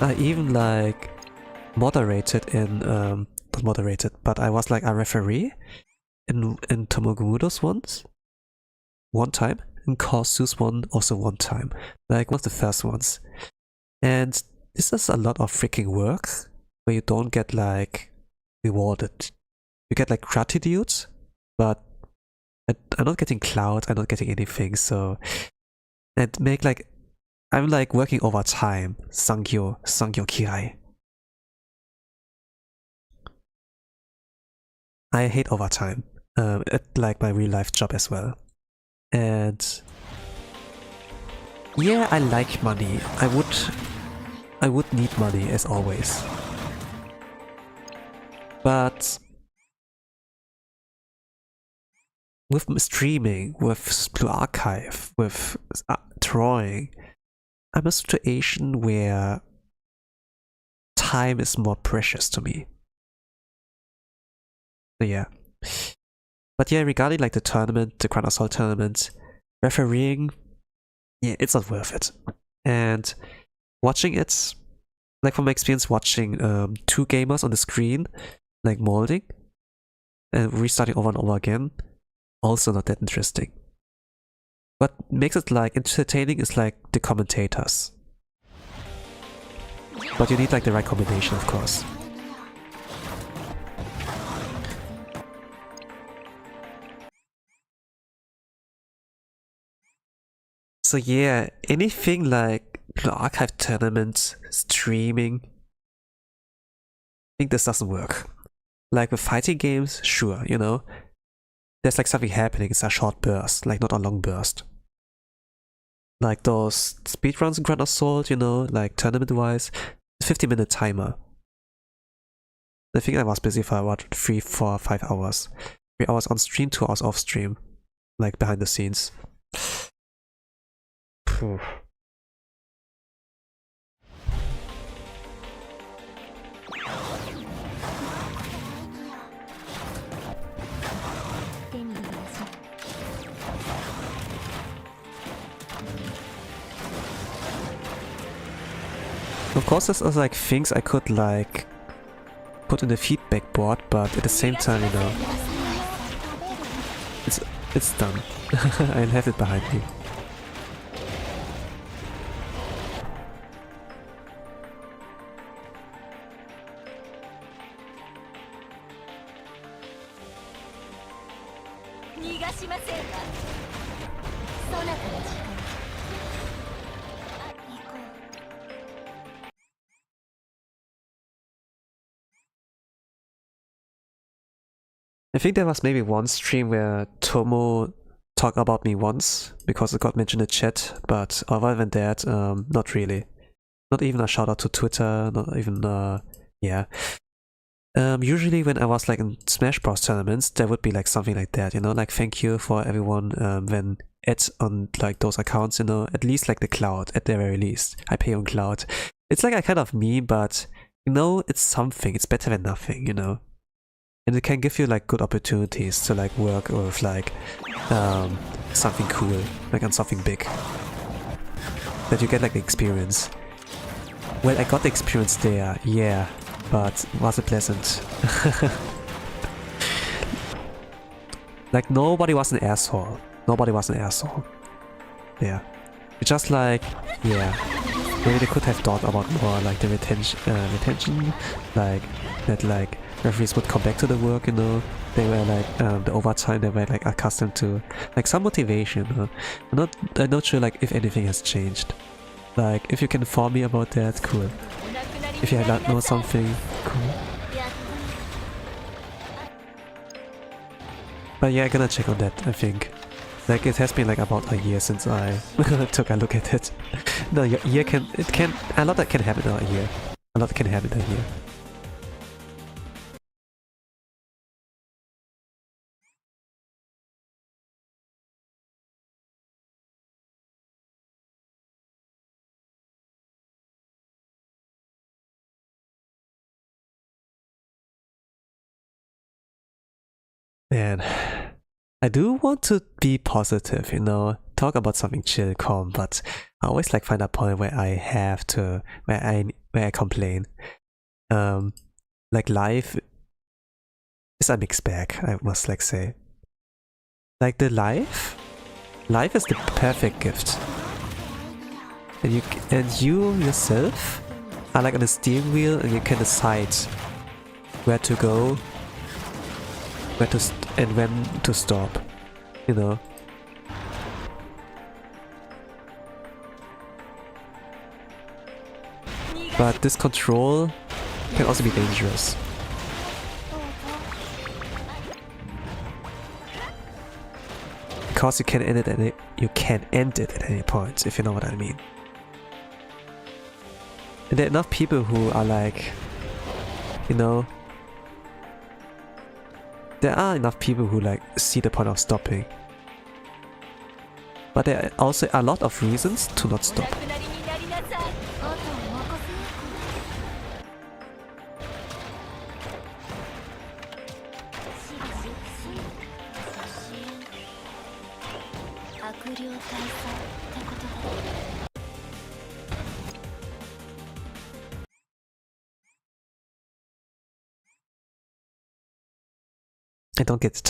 I even like moderated in not moderated, but I was like a referee in Tomogumudo's one time, and Kosu's one also one time, like one of the first ones. And this is a lot of freaking work where you don't get like rewarded. You get like gratitude, but I'm not getting clout, I'm not getting anything, so and make like I'm like working overtime. Sankyo Kirai. I hate overtime. At like my real life job as well. And yeah, I like money. I would need money as always. But with streaming, with Blue Archive, with drawing, I'm in a situation where time is more precious to me. So yeah. But yeah, regarding like the tournament, the Grand Assault tournament, refereeing, yeah, it's not worth it. And watching it, like from my experience watching two gamers on the screen, like molding, and restarting over and over again, also not that interesting. What makes it like entertaining is like the commentators. But you need like the right combination, of course. So yeah, anything like archive tournaments, streaming, I think this doesn't work. Like with fighting games, sure, you know, there's like something happening, it's a short burst, like not a long burst. Like those speedruns in Grand Assault, you know, like tournament-wise, 50-minute timer. I think I was busy for about 3, 4, 5 hours. 3 hours on stream, 2 hours off stream. Like behind the scenes. Phew. Of course, there's also like things I could like put in the feedback board, but at the same time, you know, it's done. I'll have it behind me. I think there was maybe one stream where Tomo talked about me once because it got mentioned in the chat, but other than that, not really. Not even a shout out to Twitter, not even, yeah. Usually when I was like in Smash Bros tournaments, there would be like something like that, you know, like thank you for everyone when ads on like those accounts, you know, at least like the cloud at the very least. I pay on cloud. It's like a kind of meme, but you know, it's something. It's better than nothing, you know. And it can give you like good opportunities to like work with like something cool, like on something big. That you get like the experience. Well, I got the experience there, yeah, but was it pleasant? Like nobody was an asshole. Nobody was an asshole. Yeah. It's just like, yeah. Maybe they could have thought about more like the retention, like that like referees would come back to the work, you know. They were like the overtime they were like accustomed to, like some motivation. I'm not sure like if anything has changed. Like if you can inform me about that, cool. If you like know something, cool. But yeah, I'm gonna check on that, I think. Like it has been like about a year since I took a look at it. No, a year a lot that can happen in a year. A lot can happen in a year. Man, I do want to be positive, you know, talk about something chill, calm, but I always like find a point where I have to, where I complain. Like life is a mixed bag, I must like say. Like the life is the perfect gift. And you yourself are like on a steering wheel, and you can decide where to go, and when to stop, you know. But this control can also be dangerous. Because you can end it at any point, if you know what I mean. And there are enough people who are like, you know, there are enough people who like see the point of stopping. But there are also a lot of reasons to not stop. I don't get the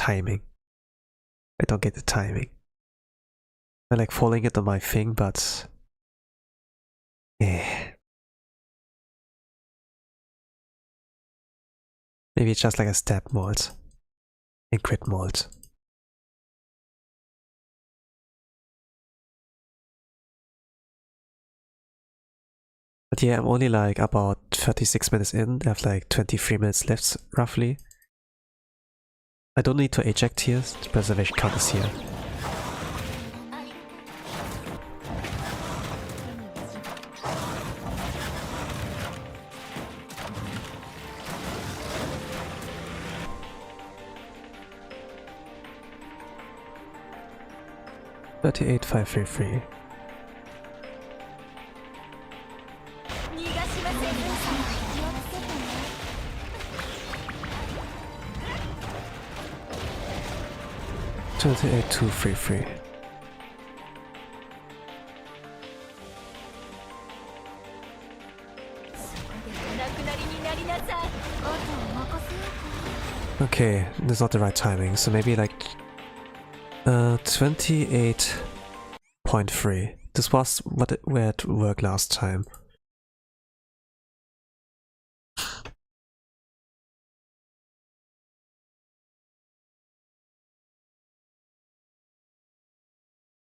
timing. I like following it on my thing, but yeah. Maybe it's just like a step mold and crit mold. But yeah, I'm only like about 36 minutes in. I have like 23 minutes left, roughly. I don't need to eject here, the preservation count is here. $38,533. $28,233. Okay, that's not the right timing, so maybe like 28.3. This was where it worked last time.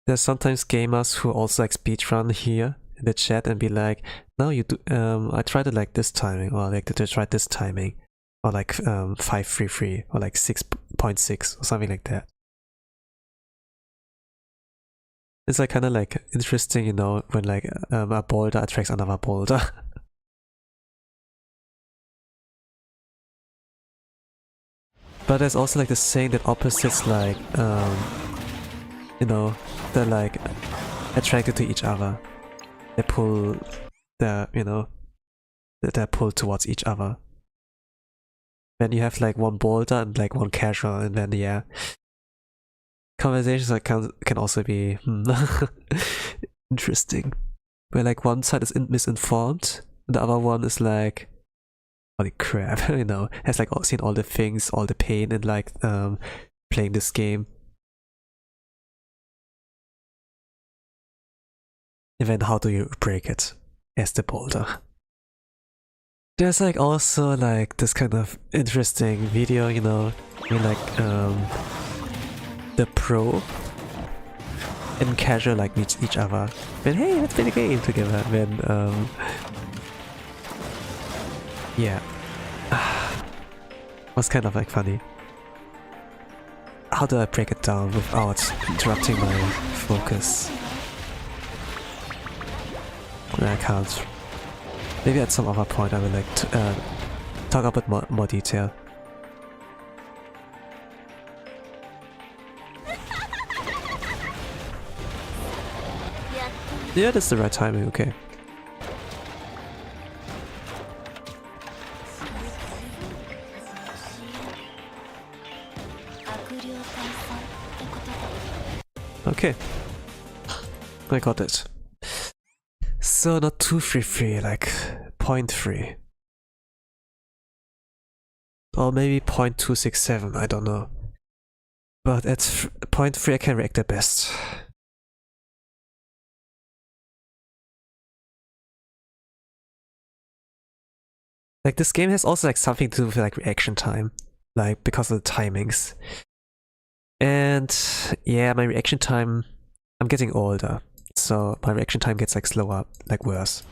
There's sometimes gamers who also like speedrun here in the chat and be like, no, you do, I tried it like this timing, or like they tried this timing, or like 533, or like 6.6, or something like that. It's like kind of like interesting, you know, when like a boulder attracts another boulder. But there's also like the saying that opposites like, you know, they're like attracted to each other. They pull, you know, they're pulled towards each other. Then you have like one boulder and like one casual, and then yeah, conversations like can also be interesting, where like one side is misinformed, and the other one is like, holy crap, you know, has like seen all the things, all the pain, and like playing this game. And then how do you break it as the boulder? There's like also like this kind of interesting video, you know, where like the pro and casual like meet each other. Then hey, let's play the game together. Then yeah, was kind of like funny. How do I break it down without interrupting my focus? I can't. Maybe at some other point I will like talk about more detail. Yeah, that's the right timing, okay. I got it. So not 233, like 0.3. Or maybe 0.267, I don't know. But at 0.3 I can react the best. Like this game has also like something to do with like reaction time. Like because of the timings. And yeah, my reaction time, I'm getting older. So my reaction time gets like slower, like worse.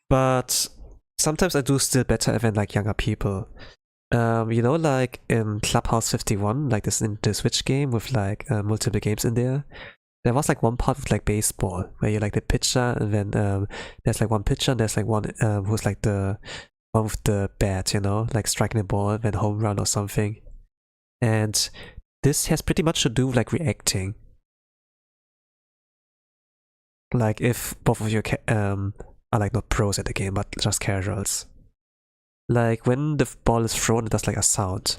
But sometimes I do still better than like younger people. You know, like in Clubhouse 51, like this Nintendo Switch game with like multiple games in there. There was like one part with like baseball where you're like the pitcher, and then there's like one pitcher, and there's like one who's like the one with the bat, you know, like striking the ball, then home run or something. And this has pretty much to do with like reacting. Like if both of you are like not pros at the game, but just casuals. Like when the ball is thrown, it does like a sound.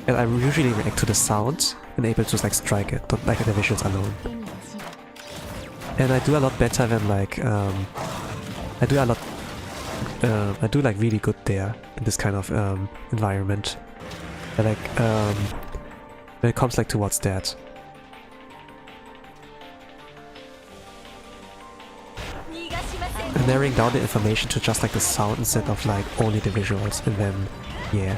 And I usually react to the sound and able to like strike it, not like the visuals alone. And I do a lot better than like I do like really good there in this kind of environment. And like when it comes like towards that. And narrowing down the information to just like the sound instead of like only the visuals, and then yeah.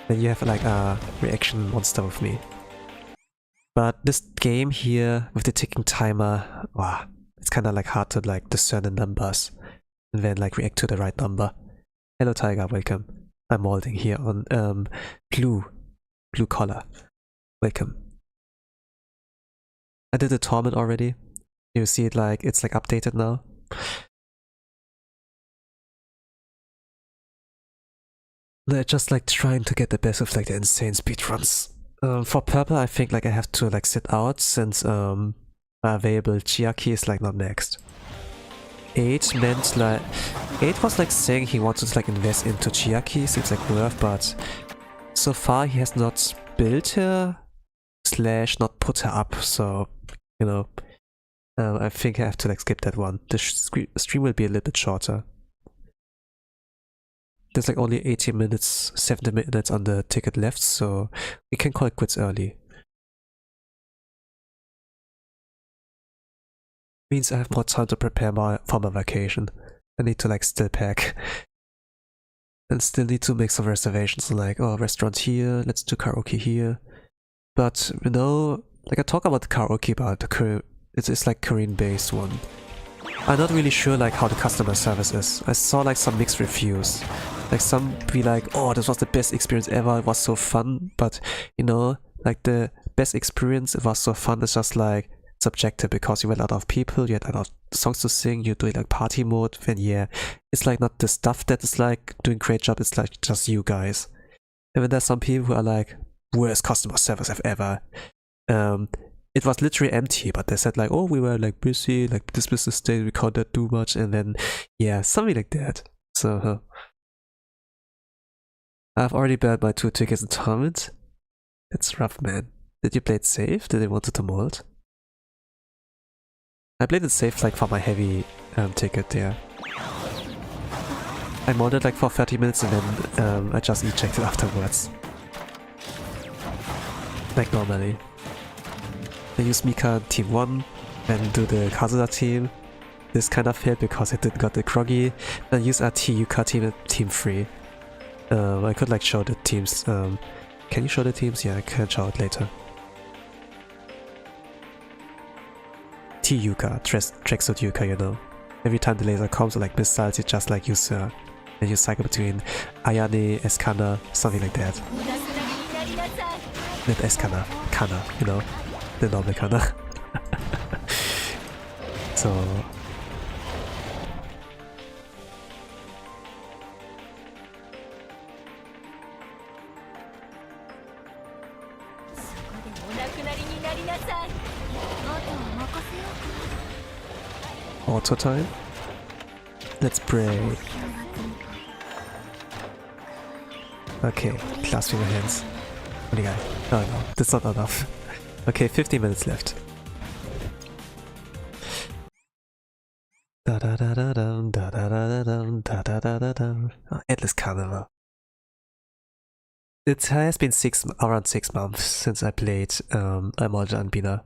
Then you have like a reaction monster with me. But this game here with the ticking timer, wow, it's kind of like hard to like discern the numbers and then like react to the right number. Hello Tiger, welcome. I'm molding here on blue color. Welcome. I did the Torment already. You see it like it's like updated now. They're just like trying to get the best of like the insane speedruns. For purple, I think like I have to like sit out since available Chiaki is like not next. 8 meant like 8 was like saying he wanted to like invest into Chiaki, seems like worth, but so far he has not built her / not put her up, so you know. I think I have to like skip that one. The stream will be a little bit shorter. There's like only 80 minutes, 70 minutes on the ticket left, so we can call it quits early. Means I have more time to prepare for my vacation. I need to like still pack. And still need to make some reservations, like, oh, restaurant here, let's do karaoke here. But, you know, like I talk about the karaoke, but it's like Korean-based one. I'm not really sure like how the customer service is. I saw like some mixed reviews. Like some be like, oh, this was the best experience ever, it was so fun. But, you know, like the best experience, it was so fun, it's just like subjective because you had a lot of people, you had a lot of songs to sing, you're doing like party mode, then yeah, it's like not the stuff that is like doing great job, it's like just you guys. And then there's some people who are like, worst customer service I've ever. It was literally empty, but they said like, oh, we were like busy, like this business day, we can't do much, and then yeah, something like that. So I've already burned my 2 tickets in Torment. That's rough, man. Did you play it safe? Did they want it to mold? I played it safe like for my heavy ticket there. I modded like for 30 minutes and then I just ejected afterwards. Like normally. I use Mika team 1 and do the Kazuda team. This kind of failed because I didn't got the Kroggy. Then use RT Yuka team 3. I could like show the teams. Can you show the teams? Yeah, I can show it later. T Yuka, tracksuit Yuka, you know. Every time the laser comes or like missiles, you just like use her. And you cycle between Ayane, Eskana, something like that. Not Eskana, Kana, you know. The normal Kana. So auto time. Let's pray. Okay, clasping my hands. What do you got? Oh no, that's not enough. Okay, 15 minutes left. Da da da da dum, da da da da dum, da da da da dum. Oh, endless carnival. It has been around 6 months since I played Emoji and Binah.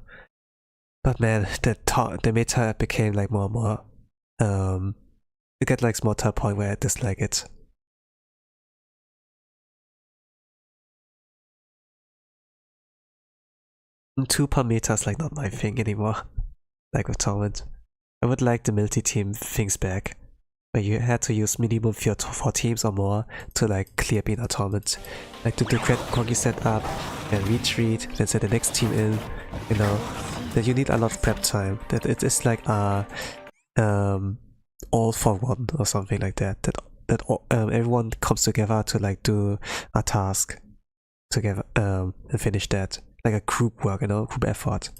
But man, the meta became like more and more. It got like small to a point where I dislike it. And 2 per meta is like not my thing anymore. Like with Torment. I would like the multi-team things back, where you had to use minimum 4 teams or more to like clear Binah Torment. Like to do Corgi setup, and retreat, then set the next team in, you know. That you need a lot of prep time. That it is like a all for one or something like that. That everyone comes together to like do a task together and finish that. Like a group work, you know, group effort.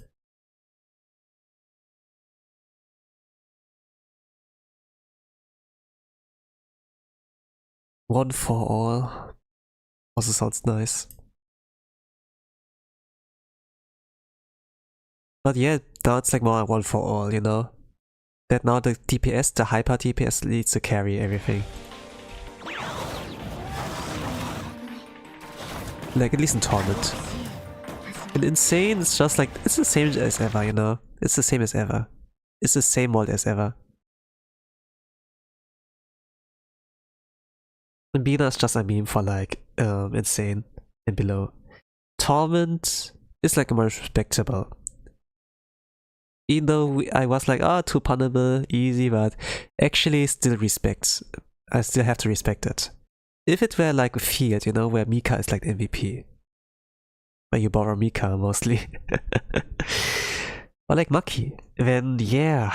One for all also sounds nice. But yeah, now it's like more a one for all, you know? That now the DPS, the hyper DPS needs to carry everything. Like at least in Torment. In Insane, it's just like, it's the same as ever, you know? It's the same as ever. It's the same mold as ever. And Binah is just a meme for like Insane and below. Torment is like more respectable. Even though I was like, oh, too punnable, easy, but actually still respects. I still have to respect it. If it were like a field, you know, where Mika is like the MVP. Where you borrow Mika mostly. Or like Maki, then yeah.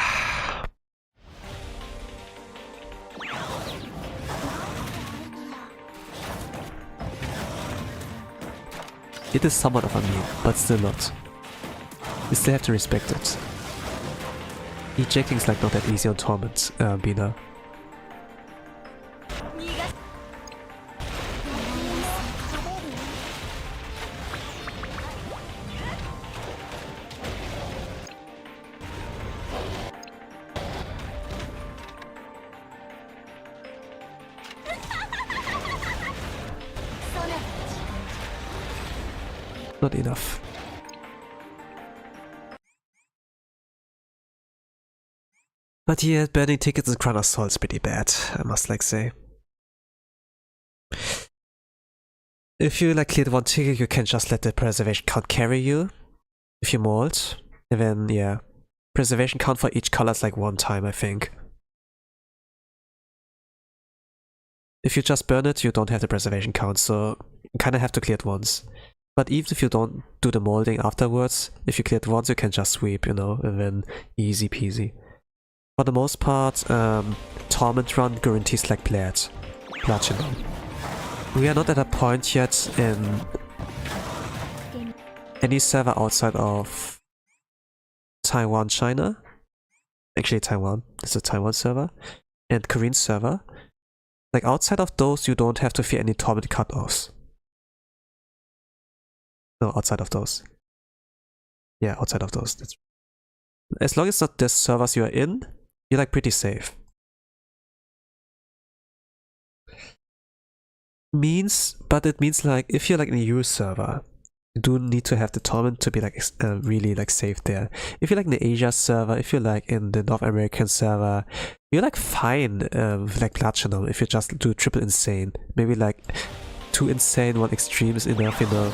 It is somewhat of a meme, but still not. You still have to respect it. Ejecting is like not that easy on Torment, Binah. Not enough. But yeah, burning tickets in Crown Assault is pretty bad, I must like say. If you like cleared one ticket, you can just let the preservation count carry you. If you mold, and then yeah, preservation count for each color is like 1 time, I think. If you just burn it, you don't have the preservation count, so you kinda have to clear it once. But even if you don't do the molding afterwards, if you clear it once, you can just sweep, you know, and then easy peasy. For the most part, Torment run guarantees like Platinum. We are not at a point yet in any server outside of Taiwan, China. Actually Taiwan, it's a Taiwan server. And Korean server. Like outside of those, you don't have to fear any Torment cutoffs. No, outside of those. Yeah, outside of those. As long as it's not the servers you are in, you're like pretty safe. But it means like if you're like in a EU server, you do need to have the Torment to be like really like safe there. If you're like in the Asia server, if you're like in the North American server, you're like fine with like Platinum if you just do triple insane. Maybe like 2 insane, 1 extreme is enough, you know.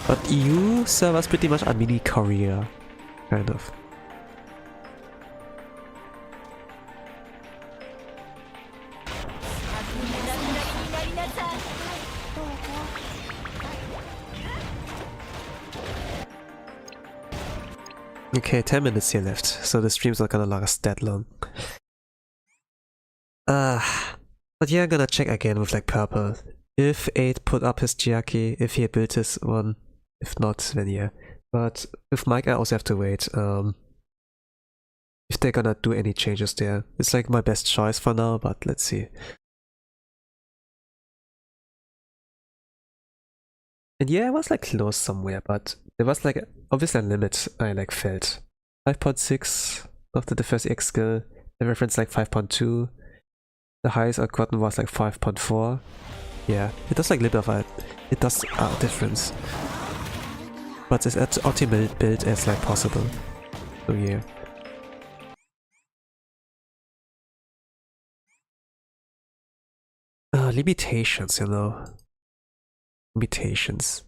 But EU servers pretty much a mini Korea, kind of. Okay, 10 minutes here left, so the stream's not gonna last that long. But yeah, I'm gonna check again with like purple. if 8 put up his Chiaki, if he had built his one. If not, then yeah. But with Mike, I also have to wait. If they're gonna do any changes there. It's like my best choice for now, but let's see. And yeah, I was like close somewhere, but there was like obviously a limit I like felt. 5.6 after the first X skill, the reference like 5.2. The highest I've gotten was like 5.4. Yeah, it does like a little bit of it does a difference. But it's as optimal build as like possible. So yeah. Limitations, you know. Limitations.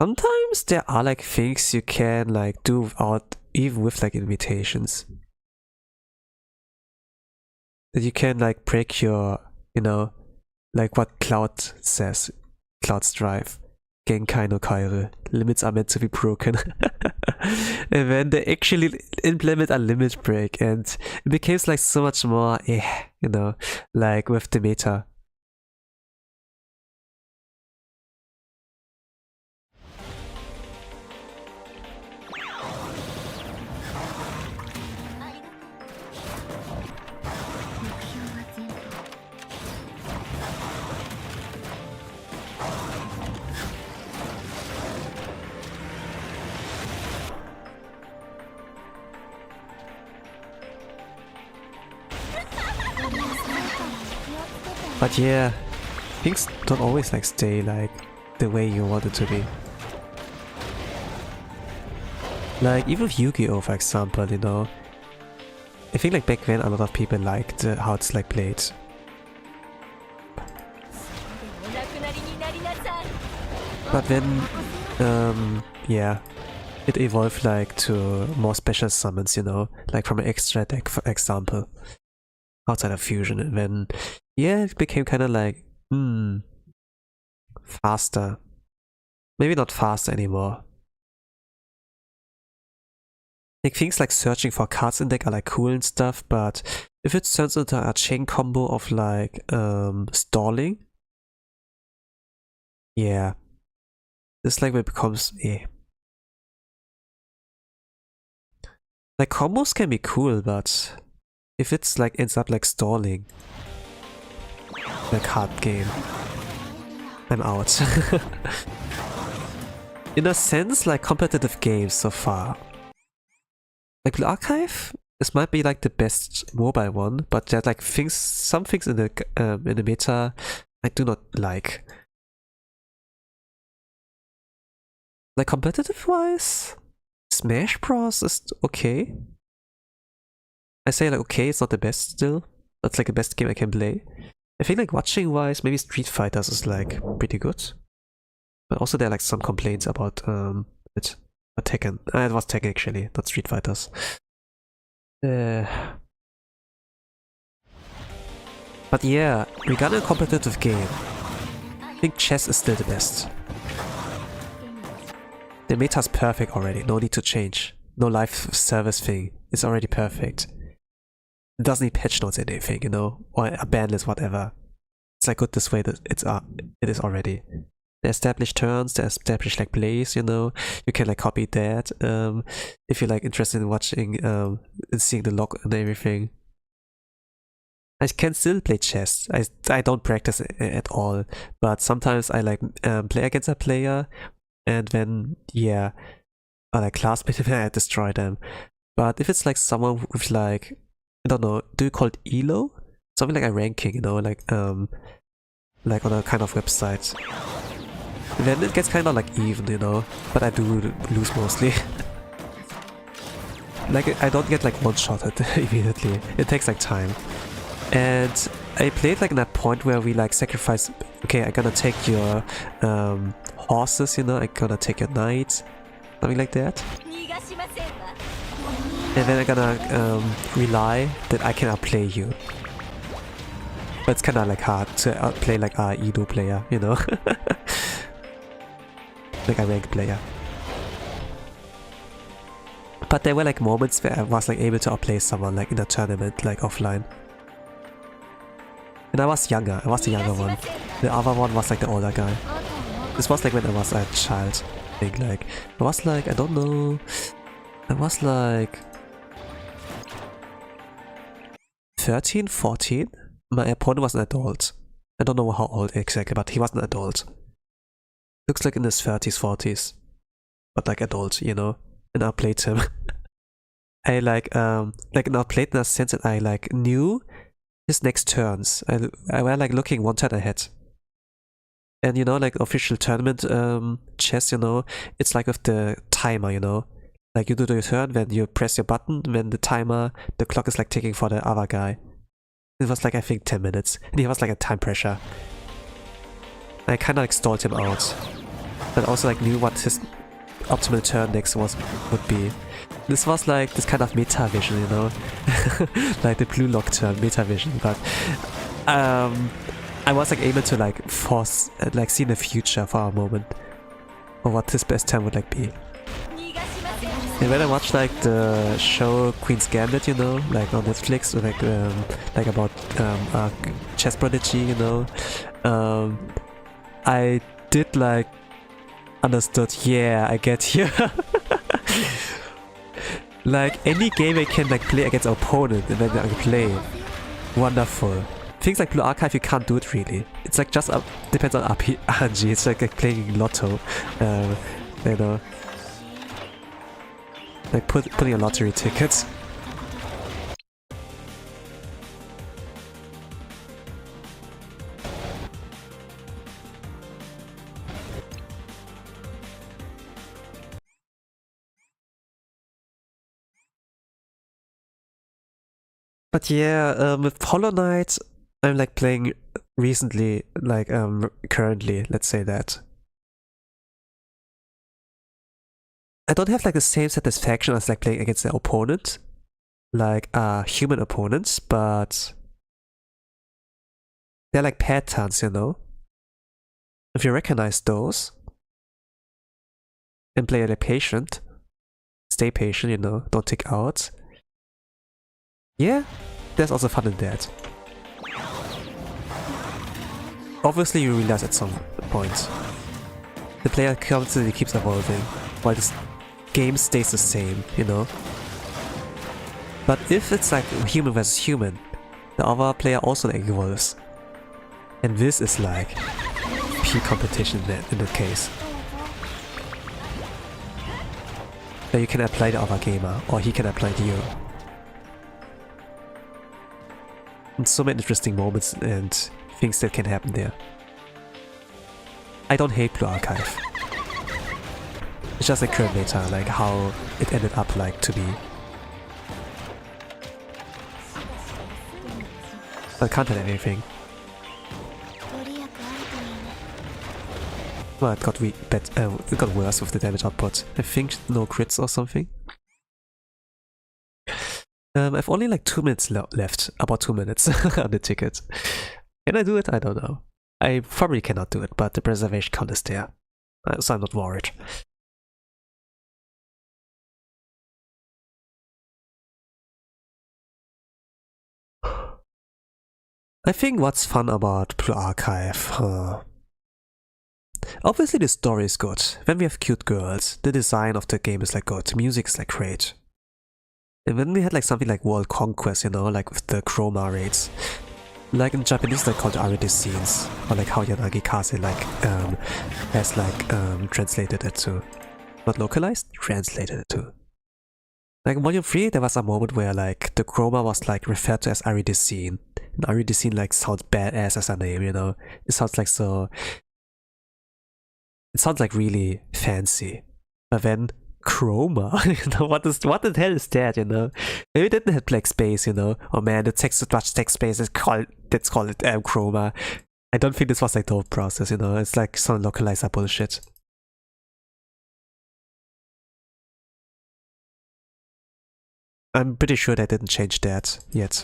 Sometimes there are like things you can like do without, even with like limitations. That you can like break your, you know, like what Cloud says, Cloud's drive. Genkai no Kairi. Limits are meant to be broken. And then they actually implement a limit break, and it becomes like so much more, you know, like with the meta. But yeah, things don't always like stay like the way you want it to be. Like even with Yu-Gi-Oh, for example, you know, I think like back then a lot of people liked how it's like played. But then, yeah, it evolved like to more special summons, you know, like from an extra deck, for example, outside of Fusion. And then, yeah, it became kind of like, faster. Maybe not faster anymore. Like things like searching for cards in deck are like cool and stuff, but if it turns into a chain combo of like stalling, yeah, this like it becomes like combos can be cool, but if it's like ends up like stalling, like hard game, I'm out. In a sense, like competitive games so far. Like Blue Archive, this might be like the best mobile one, but there are like some things in the meta I do not like. Like competitive wise, Smash Bros is okay. I say like okay, it's not the best still. That's like the best game I can play. I think like watching wise, maybe Street Fighters is like pretty good. But also there are like some complaints about it. But Tekken. It was Tekken actually, not Street Fighters. But yeah, regarding a competitive game, I think chess is still the best. The meta's perfect already, no need to change. No live service thing, it's already perfect. It doesn't need patch notes or anything, you know, or a ban list, whatever. It's like good this way that it is already. The established turns, the established like plays, you know, you can like copy that if you're like interested in watching and seeing the log and everything. I can still play chess. I don't practice it at all, but sometimes I like play against a player, and then yeah, I like classmate and I destroy them. But if it's like someone with like, I don't know, do you call it elo? Something like a ranking, you know, like on a kind of website. Then it gets kind of like even, you know, but I do lose mostly. Like I don't get like one-shotted immediately. It takes like time. And I played like in that point where we like sacrifice, okay, I'm gonna take your horses, you know, I'm gonna take your knight, something like that. And then I'm gonna rely that I can outplay you. But it's kinda like hard to outplay like a Edo player, you know? Like a ranked player. But there were like moments where I was like able to outplay someone like in a tournament, like offline. And I was younger, I was the younger one. The other one was like the older guy. This was like when I was a child. I think like, I was like, I don't know, I was like 13, 14? My opponent was an adult. I don't know how old exactly, but he was an adult. Looks like in his 30s, 40s. But like adult, you know? And I played him. I like and I played in a sense that I like knew his next turns. I were like looking one turn ahead. And you know, like official tournament chess, you know, it's like with the timer, you know? Like you do your turn, when you press your button, when the clock is like ticking for the other guy. It was like, I think 10 minutes. And he was like a time pressure. I kinda like stalled him out. But also like knew what his optimal turn next would be. This was like this kind of meta vision, you know? Like the blue lock turn, meta vision. But I was like able to like force, like see in the future for a moment. Or what his best turn would like be. And when I watched like the show Queen's Gambit, you know, like on Netflix, like about a chess prodigy, you know, I did like understood, yeah, I get you. Like any game I can like play against an opponent and then I can play. Wonderful. Things like Blue Archive you can't do it really. It's like just depends on RNG. It's like playing Lotto. You know. Like putting a lottery ticket. But yeah, with Hollow Knight, I'm like playing recently, like currently, let's say that. I don't have like the same satisfaction as like playing against the opponent, like human opponents, but they're like patterns, you know? If you recognize those and play like patient, stay patient, you know, don't tick out. Yeah, there's also fun in that. Obviously you realize at some point the player constantly keeps evolving while this game stays the same, you know? But if it's like human versus human, the other player also like evolves. And this is like peak competition in that case. That you can apply the other gamer, or he can apply to you. And so many interesting moments and things that can happen there. I don't hate Blue Archive. It's just a current meta, like how it ended up like to be. I can't tell anything. Well, it got worse with the damage output. I think no crits or something. I've only like 2 minutes left, about 2 minutes on the ticket. Can I do it? I don't know. I probably cannot do it, but the preservation count is there, so I'm not worried. I think what's fun about Blue Archive, obviously the story is good. When we have cute girls, the design of the game is like good, the music is like great. And when we had like something like World Conquest, you know, like with the chroma rates, like in Japanese they call it already scenes, or like how Yanagi Kase like has like translated it to, not localized, translated it to. Like in Volume 3 there was a moment where like the chroma was like referred to as Aride scene. And Aride scene like sounds badass as a name, you know. It sounds like so, it sounds like really fancy. But then chroma, you know, what the hell is that, you know? Maybe they didn't have black space, you know. Oh man, the text too much text space is called, let's call it chroma. I don't think this was like the whole process, you know. It's like some localizer bullshit. I'm pretty sure they didn't change that yet.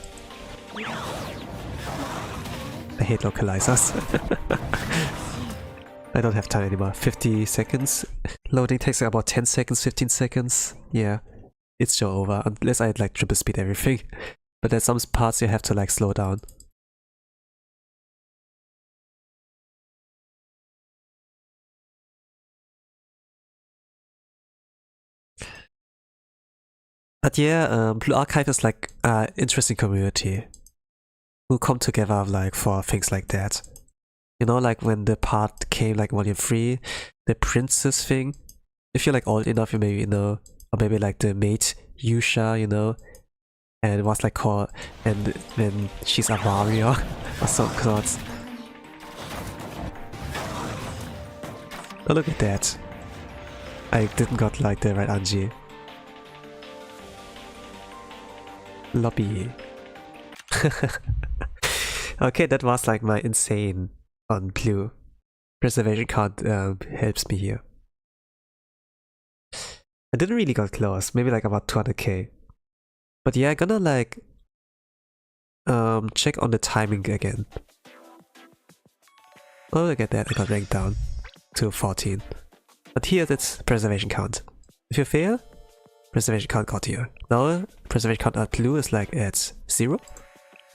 I hate localizers. I don't have time anymore. 50 seconds. Loading takes about 10 seconds, 15 seconds. Yeah, it's still over. Unless I like triple speed everything. But there's some parts you have to like slow down. But yeah, Blue Archive is like an interesting community who come together like for things like that. You know, like when the part came like Volume 3, the princess thing. If you're like old enough, you maybe know, or maybe like the mate Yusha, you know, and it was like called, and then she's a warrior or some sorts. Oh, look at that. I didn't got like the right Anji. Lobby. Okay, that was like my insane on blue. Preservation count helps me here. I didn't really got close, maybe like about 200k. But yeah, I'm gonna like check on the timing again. Oh, look at that, I got ranked down to 14. But here that's preservation count. If you fail, preservation count got here. Now preservation count at blue is like at 0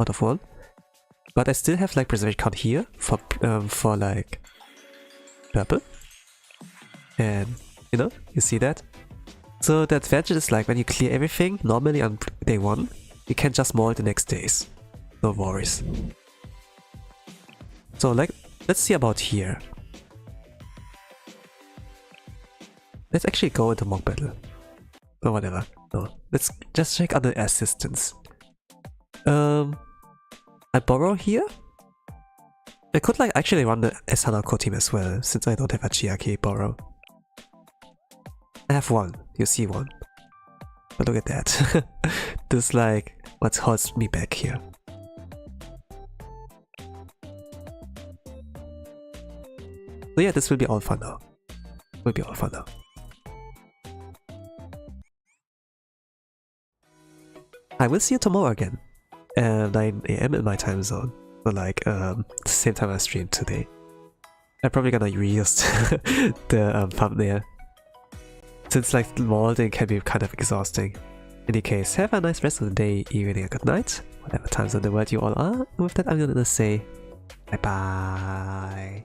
out of 1. But I still have like preservation count here for like purple. And you know, you see that? So the advantage is like when you clear everything normally on day 1, you can just mold the next days. No worries. So like, let's see about here. Let's actually go into mock battle. Or whatever. No, let's just check other assistants. I borrow here? I could like actually run the Hanako team as well, since I don't have a Chiaki borrow. I have one, you see one. But look at that. This is like what holds me back here. So yeah, this will be all fun now. Will be all fun now. I will see you tomorrow again. 9 AM in my time zone. So like the same time I streamed today. I'm probably gonna reuse the thumbnail. Since like molding can be kind of exhausting. In any case, have a nice rest of the day, evening, or good night. Whatever times in the world you all are. And with that I'm gonna say bye bye.